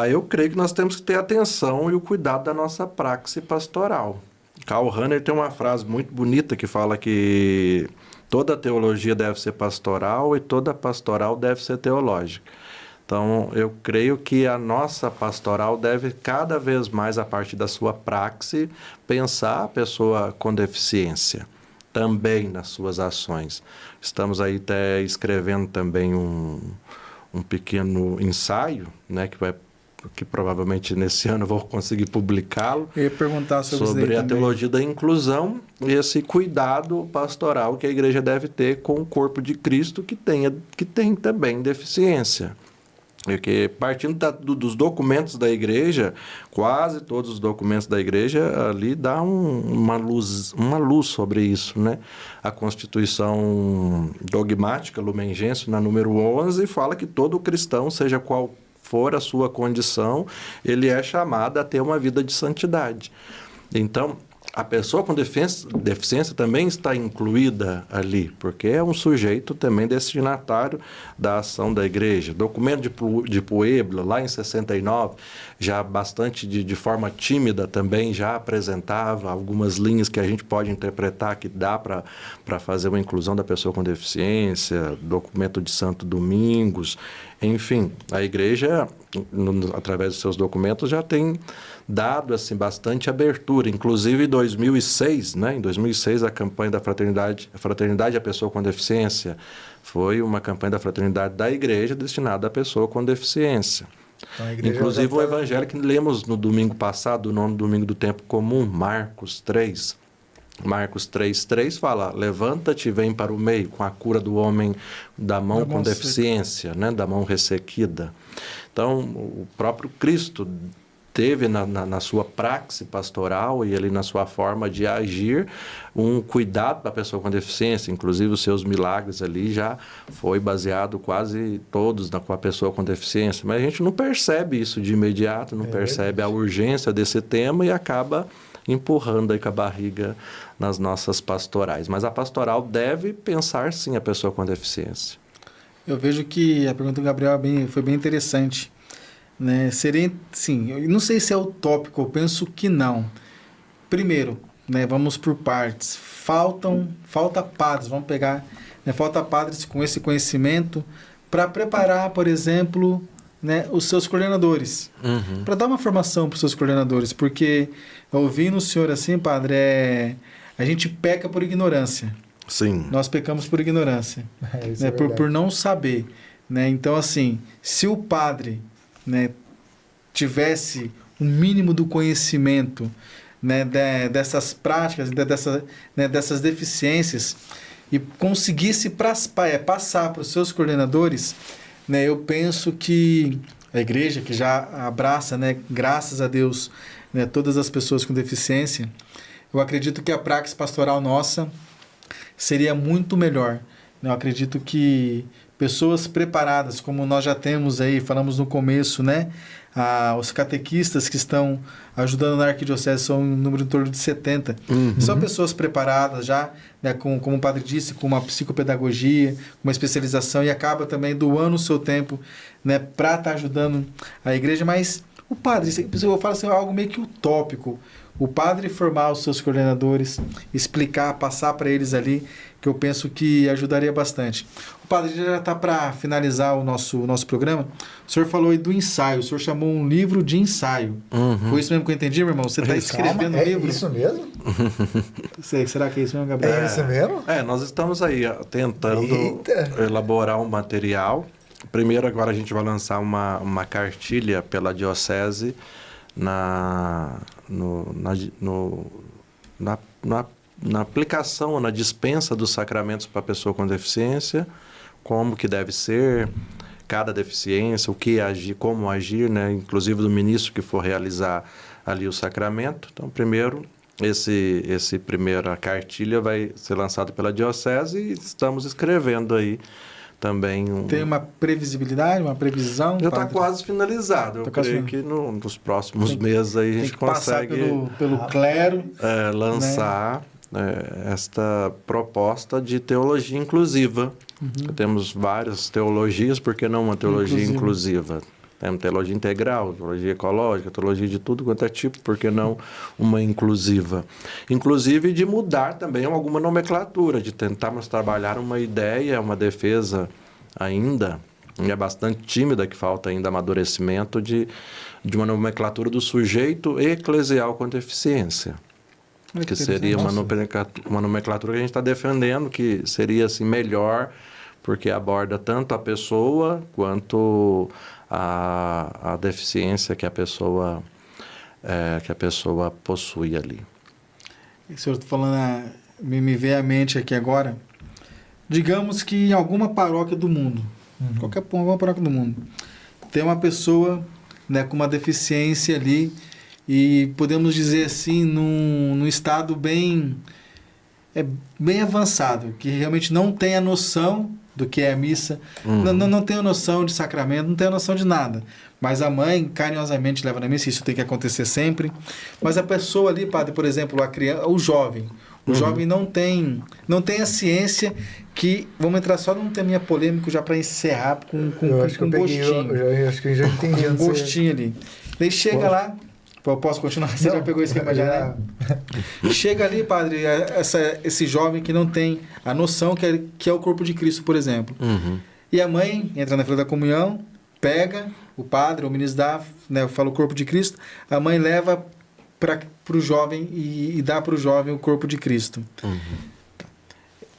Eu creio que nós temos que ter atenção e o cuidado da nossa praxe pastoral. Karl Rahner tem uma frase muito bonita que fala que toda teologia deve ser pastoral e toda pastoral deve ser teológica. Então, eu creio que a nossa pastoral deve cada vez mais, a partir da sua praxe, pensar a pessoa com deficiência também nas suas ações. Estamos aí até escrevendo também um pequeno ensaio, né, que provavelmente nesse ano eu vou conseguir publicá-lo. Eu ia perguntar sobre a teologia da inclusão e esse cuidado pastoral que a igreja deve ter com o corpo de Cristo que tem também deficiência. Porque partindo dos documentos da igreja, quase todos os documentos da igreja ali dá uma luz sobre isso, né? A Constituição Dogmática Lumen Gentium, na número 11, fala que todo cristão, seja qual for a sua condição, ele é chamado a ter uma vida de santidade. Então, a pessoa com deficiência também está incluída ali, porque é um sujeito também destinatário da ação da igreja. Documento de Puebla, lá em 69, já bastante de forma tímida também, já apresentava algumas linhas que a gente pode interpretar que dá para fazer uma inclusão da pessoa com deficiência, documento de Santo Domingos, enfim, a igreja, através dos seus documentos, já tem dado assim, bastante abertura. Inclusive, em 2006, né? Em 2006, a campanha da Fraternidade à Pessoa com Deficiência, foi uma campanha da Fraternidade da Igreja destinada à pessoa com deficiência. Então, inclusive, o evangelho que lemos no domingo passado, no domingo do tempo comum, Marcos 3. Marcos 3,3 fala, levanta-te e vem para o meio, com a cura do homem da mão com deficiência, né? Da mão ressequida. Então, o próprio Cristo teve na sua praxe pastoral e ele na sua forma de agir um cuidado para a pessoa com deficiência, inclusive os seus milagres ali já foi baseado quase todos com a pessoa com deficiência, mas a gente não percebe isso de imediato, não percebe a urgência desse tema e acaba empurrando aí com a barriga nas nossas pastorais. Mas a pastoral deve pensar sim a pessoa com deficiência. Eu vejo que a pergunta do Gabriel foi bem interessante. Né? Seria, sim, eu não sei se é utópico, eu penso que não. Primeiro, né, vamos por partes. Falta padres, vamos pegar, né, falta padres com esse conhecimento para preparar, por exemplo, né, os seus coordenadores. Para dar uma formação para os seus coordenadores, porque ouvindo o senhor assim, padre, a gente peca por ignorância. Sim. Nós pecamos por ignorância, né, por não saber. Né? Então, assim, se o padre, né, tivesse um mínimo do conhecimento, né, dessas práticas, dessas deficiências e conseguisse passar para os seus coordenadores, né, eu penso que a igreja, que já abraça, né, graças a Deus, né, todas as pessoas com deficiência, eu acredito que a praxe pastoral nossa seria muito melhor. Eu acredito que pessoas preparadas, como nós já temos aí, falamos no começo, né? Os catequistas que estão ajudando na arquidiocese são um número em torno de 70. São pessoas preparadas já, né, como o padre disse, com uma psicopedagogia, uma especialização, e acaba também doando o seu tempo, né, para estar ajudando a igreja. Mas o padre, eu falo assim, algo meio que utópico. O padre formar os seus coordenadores, explicar, passar para eles ali, que eu penso que ajudaria bastante. O padre já está para finalizar o nosso programa. O senhor falou aí do ensaio, o senhor chamou um livro de ensaio. Foi isso mesmo que eu entendi, meu irmão? Você está escrevendo um livro? É isso mesmo? Será que é isso mesmo, Gabriel? É isso mesmo? Nós estamos aí tentando elaborar um material. Primeiro, agora a gente vai lançar uma cartilha pela diocese na aplicação, na dispensa dos sacramentos para a pessoa com deficiência, como que deve ser cada deficiência, o que agir, como agir, né? Inclusive do ministro que for realizar ali o sacramento. Então, primeiro, esse primeira cartilha vai ser lançado pela diocese e estamos escrevendo aí também Tem uma previsibilidade, uma previsão? Já está quase finalizado. Eu creio que nos próximos meses aí a gente consegue pelo clero, lançar esta proposta de teologia inclusiva. Temos várias teologias, por que não uma teologia inclusiva? Temos teologia integral, teologia ecológica, teologia de tudo quanto é tipo, por que não uma inclusiva? Inclusive de mudar também alguma nomenclatura, de tentarmos trabalhar uma ideia, uma defesa ainda, é bastante tímida, que falta ainda amadurecimento de uma nomenclatura do sujeito eclesial com deficiência. Que seria uma nomenclatura que a gente está defendendo, que seria assim, melhor, porque aborda tanto a pessoa quanto a deficiência que a pessoa possui ali. O senhor está falando, me veio à mente aqui agora, digamos que em alguma paróquia do mundo, alguma paróquia do mundo, tem uma pessoa, né, com uma deficiência ali, e podemos dizer assim, num estado bem avançado, que realmente não tem a noção do que é a missa, não tem a noção de sacramento, não tem a noção de nada. Mas a mãe carinhosamente leva na missa, isso tem que acontecer sempre. Mas a pessoa ali, padre, por exemplo, a criança, o jovem não tem a ciência que... Vamos entrar só num teminha polêmico já para encerrar com gostinho. Eu acho que eu já entendi. Com um gostinho ali. Daí chega lá... Posso continuar? Você já pegou esse esquema já, né? Chega ali, padre, esse jovem que não tem a noção que é o corpo de Cristo, por exemplo. E a mãe entra na fila da comunhão, pega o padre, o ministro dá, né, fala o corpo de Cristo, a mãe leva para o jovem e dá para o jovem o corpo de Cristo.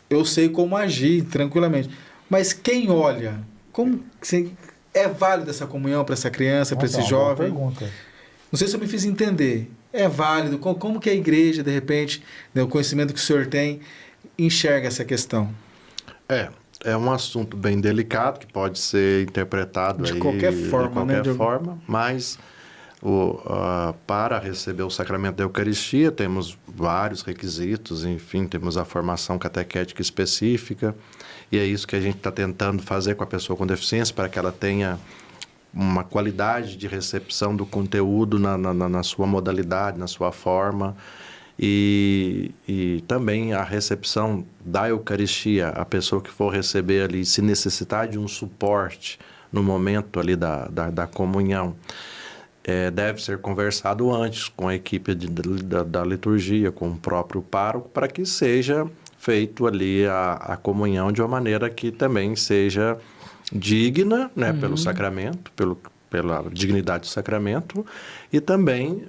Eu sei como agir tranquilamente. Mas quem olha, é válida essa comunhão para essa criança, para esse jovem? Pergunta. Não sei se eu me fiz entender. É válido? Como que a igreja, de repente, né, o conhecimento que o senhor tem, enxerga essa questão? É um assunto bem delicado, que pode ser interpretado de qualquer forma, mas para receber o sacramento da Eucaristia temos vários requisitos, enfim, temos a formação catequética específica, e é isso que a gente está tentando fazer com a pessoa com deficiência, para que ela tenha uma qualidade de recepção do conteúdo na sua modalidade, na sua forma, e também a recepção da Eucaristia, a pessoa que for receber ali, se necessitar de um suporte no momento ali da comunhão, deve ser conversado antes com a equipe da liturgia, com o próprio pároco, para que seja feito ali a comunhão de uma maneira que também seja digna, né, pelo sacramento, pela dignidade do sacramento, e também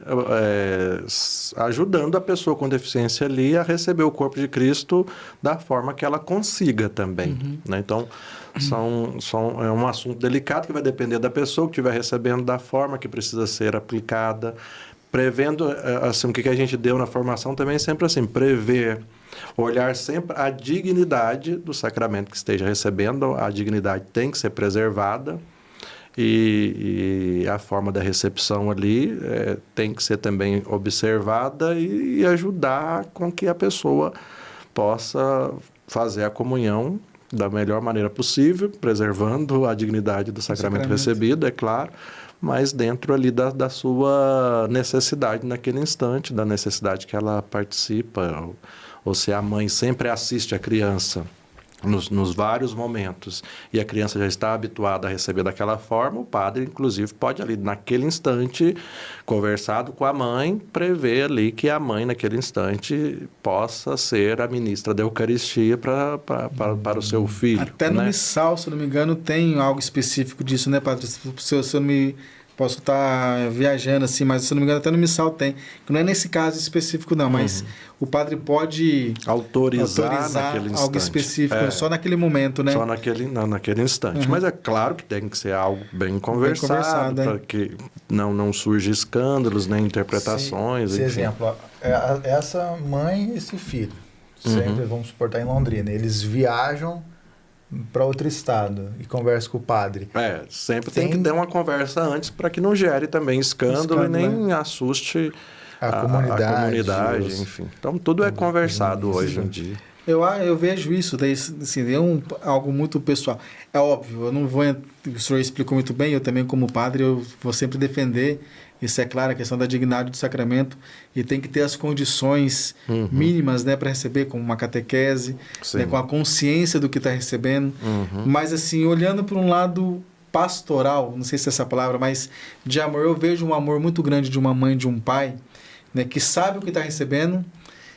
ajudando a pessoa com deficiência ali a receber o corpo de Cristo da forma que ela consiga também. Né? Então, é um assunto delicado que vai depender da pessoa que estiver recebendo, da forma que precisa ser aplicada, prevendo, assim, o que a gente deu na formação também, sempre assim, prever, olhar sempre a dignidade do sacramento que esteja recebendo, a dignidade tem que ser preservada, e a forma da recepção ali tem que ser também observada e ajudar com que a pessoa possa fazer a comunhão da melhor maneira possível, preservando a dignidade do sacramento recebido, é claro, mas dentro ali da sua necessidade naquele instante, da necessidade que ela participa, ou se a mãe sempre assiste a criança nos vários momentos e a criança já está habituada a receber daquela forma, o padre, inclusive, pode ali, naquele instante, conversado com a mãe, prever ali que a mãe, naquele instante, possa ser a ministra da Eucaristia para o seu filho. Até no missal, se eu não me engano, tem algo específico disso, né, padre? Se eu não me... Posso estar viajando assim, mas se não me engano até no missal tem. Não é nesse caso específico não, mas o padre pode autorizar naquele instante. Algo específico, só naquele momento, né? Só naquele instante. Mas é claro que tem que ser algo bem conversado para que não surja escândalos, nem interpretações. Esse exemplo, essa mãe e esse filho, sempre vamos suportar em Londrina, eles viajam para outro estado e conversa com o padre. Sempre tem que ter uma conversa antes para que não gere também escândalo e nem assuste a comunidade, enfim. Então, tudo é conversado hoje em dia. Eu vejo isso, daí, assim, algo muito pessoal. É óbvio, eu não vou... O senhor explicou muito bem, eu também como padre, eu vou sempre defender, isso é claro, a questão da dignidade do sacramento, e tem que ter as condições mínimas, né, para receber, como uma catequese, né, com a consciência do que está recebendo. Mas, assim, olhando para um lado pastoral, não sei se é essa palavra, mas de amor, eu vejo um amor muito grande de uma mãe, de um pai, né, que sabe o que está recebendo,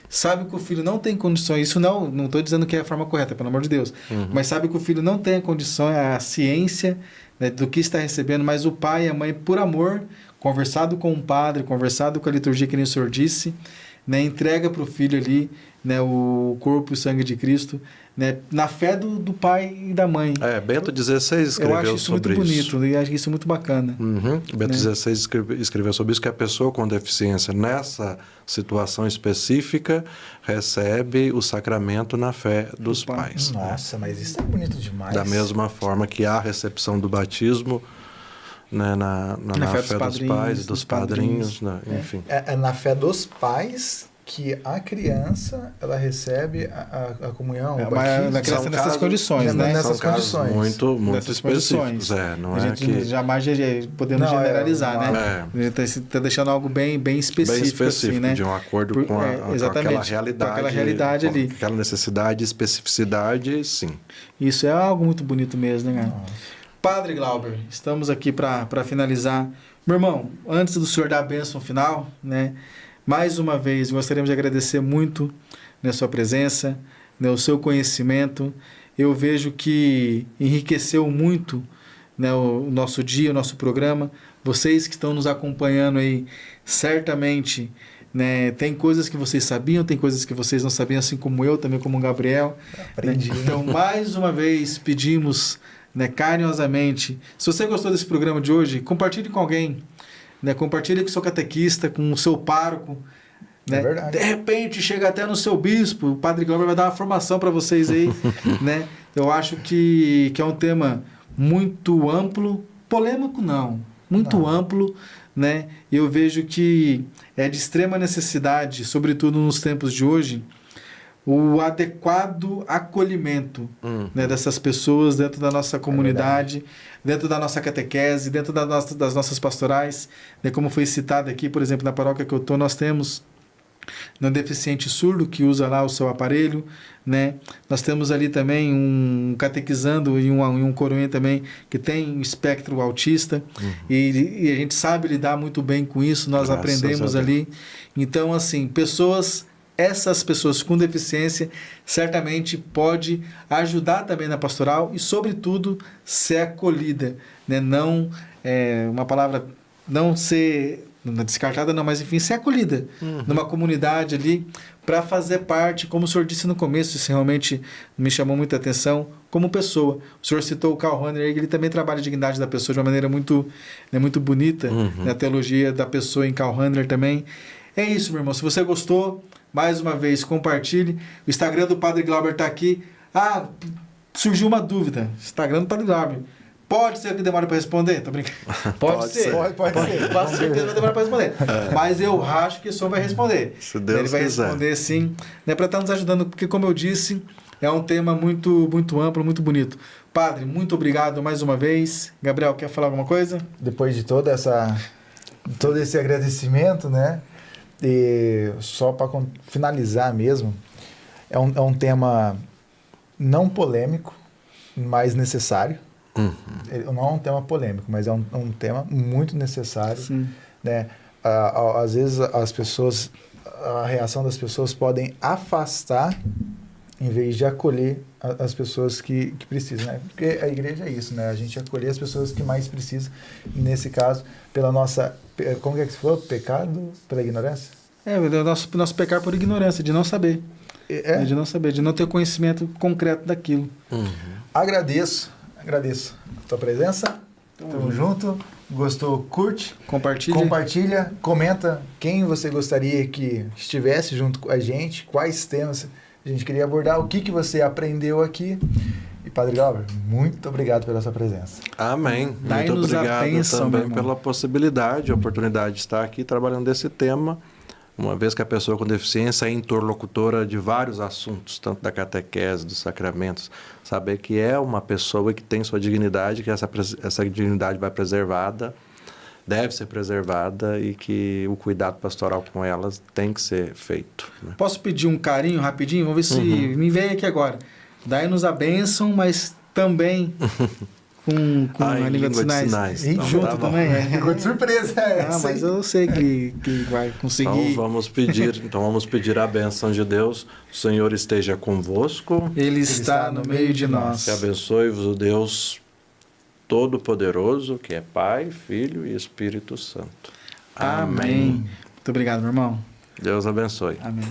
sabe que o filho não tem condições, isso não estou dizendo que é a forma correta, pelo amor de Deus, mas sabe que o filho não tem a condição, a ciência, né, do que está recebendo, mas o pai e a mãe, por amor, conversado com o padre, conversado com a liturgia, que nem o senhor disse, né, entrega para o filho ali, né, o corpo e o sangue de Cristo, né, na fé do pai e da mãe. Bento XVI escreveu sobre isso. Eu acho isso muito bonito e acho isso muito bacana. Bento XVI escreveu sobre isso, que a pessoa com deficiência nessa situação específica recebe o sacramento na fé dos pais. Nossa, mas isso é bonito demais. Da mesma forma que há a recepção do batismo, né, na fé dos pais e dos padrinhos, né, enfim. É na fé dos pais que a criança ela recebe a comunhão, o batismo. A criança nessas condições, né? Nessas condições. Muito específicos. Não a gente jamais podemos generalizar, né? A gente está deixando algo bem específico, assim, né? De um acordo com aquela realidade. Com aquela realidade ali. Aquela necessidade, especificidade, sim. Isso é algo muito bonito mesmo, né, cara? Padre Glauber, estamos aqui para finalizar. Meu irmão, antes do senhor dar a bênção final, né? Mais uma vez, gostaríamos de agradecer muito, né, a sua presença, né, o seu conhecimento. Eu vejo que enriqueceu muito, né, o nosso dia, o nosso programa. Vocês que estão nos acompanhando aí, certamente, né, tem coisas que vocês sabiam, tem coisas que vocês não sabiam, assim como eu, também como o Gabriel. Aprendi. Né? Então, mais uma vez, pedimos, né, carinhosamente, se você gostou desse programa de hoje, compartilhe com alguém. Né, compartilhe com o seu catequista, com o seu pároco. Né? É verdade. De repente, chega até no seu bispo, o Padre Glauber vai dar uma formação para vocês aí. Né? Eu acho que é um tema muito amplo, polêmico não, muito amplo. Né? Eu vejo que é de extrema necessidade, sobretudo nos tempos de hoje, o adequado acolhimento, né, dessas pessoas dentro da nossa comunidade, dentro da nossa catequese, dentro das nossas pastorais. Né, como foi citado aqui, por exemplo, na paróquia que eu estou, nós temos um deficiente surdo que usa lá o seu aparelho. Né? Nós temos ali também um catequizando e um coroinha também que tem um espectro autista. E a gente sabe lidar muito bem com isso, nós aprendemos ali. Então, assim, essas pessoas com deficiência certamente pode ajudar também na pastoral e, sobretudo, ser acolhida. Né? Não, uma palavra, não ser descartada não, mas enfim, ser acolhida numa comunidade ali para fazer parte, como o senhor disse no começo, isso realmente me chamou muita atenção, como pessoa. O senhor citou o Karl Rahner, ele também trabalha a dignidade da pessoa de uma maneira muito, né, muito bonita, né? A teologia da pessoa em Karl Rahner também. É isso, meu irmão, se você gostou, mais uma vez, compartilhe. O Instagram do Padre Glauber está aqui. Surgiu uma dúvida. Instagram do Padre Glauber. Pode ser que demore para responder? Tô brincando. Pode ser. Pode ser. Com certeza vai demorar para responder. Mas eu acho que o senhor vai responder. Se Deus Ele vai quiser. responder sim, né, para estar nos ajudando, porque, como eu disse, É um tema muito, muito amplo, muito bonito. Padre, muito obrigado mais uma vez. Gabriel, quer falar alguma coisa? Depois de todo esse agradecimento, né? E só para finalizar mesmo, é um tema não polêmico, mas necessário. Não é um tema polêmico, mas é um tema muito necessário. Sim. Né? Às vezes a reação das pessoas podem afastar em vez de acolher as pessoas que precisam, né? Porque a igreja é isso, né? A gente acolher as pessoas que mais precisam, nesse caso, pela nossa... Como é que você falou? Pecado pela ignorância? O nosso pecar por ignorância, de não saber. De não saber, de não ter conhecimento concreto daquilo. Agradeço a tua presença. Tamo junto. Gostou? Curte. Compartilha. Comenta quem você gostaria que estivesse junto com a gente, quais temas a gente queria abordar, o que você aprendeu aqui. E Padre Glauber, muito obrigado pela sua presença. Amém. Muito Dai-nos a obrigado bênção, também pela possibilidade, a oportunidade de estar aqui trabalhando desse tema, uma vez que a pessoa com deficiência é interlocutora de vários assuntos, tanto da catequese, dos sacramentos, saber que é uma pessoa que tem sua dignidade, que essa dignidade vai preservada, deve ser preservada e que o cuidado pastoral com elas tem que ser feito. Né? Posso pedir um carinho rapidinho? Vamos ver se me vem aqui agora. Dai-nos a bênção, mas também com a língua de sinais. Então, junto tá também. Ficou de surpresa essa. Mas eu sei que vai conseguir. Então vamos pedir a bênção de Deus. O Senhor esteja convosco. Ele está no meio de nós. Que abençoe-vos o Deus Todo-Poderoso, que é Pai, Filho e Espírito Santo. Amém. Muito obrigado, meu irmão. Deus abençoe. Amém.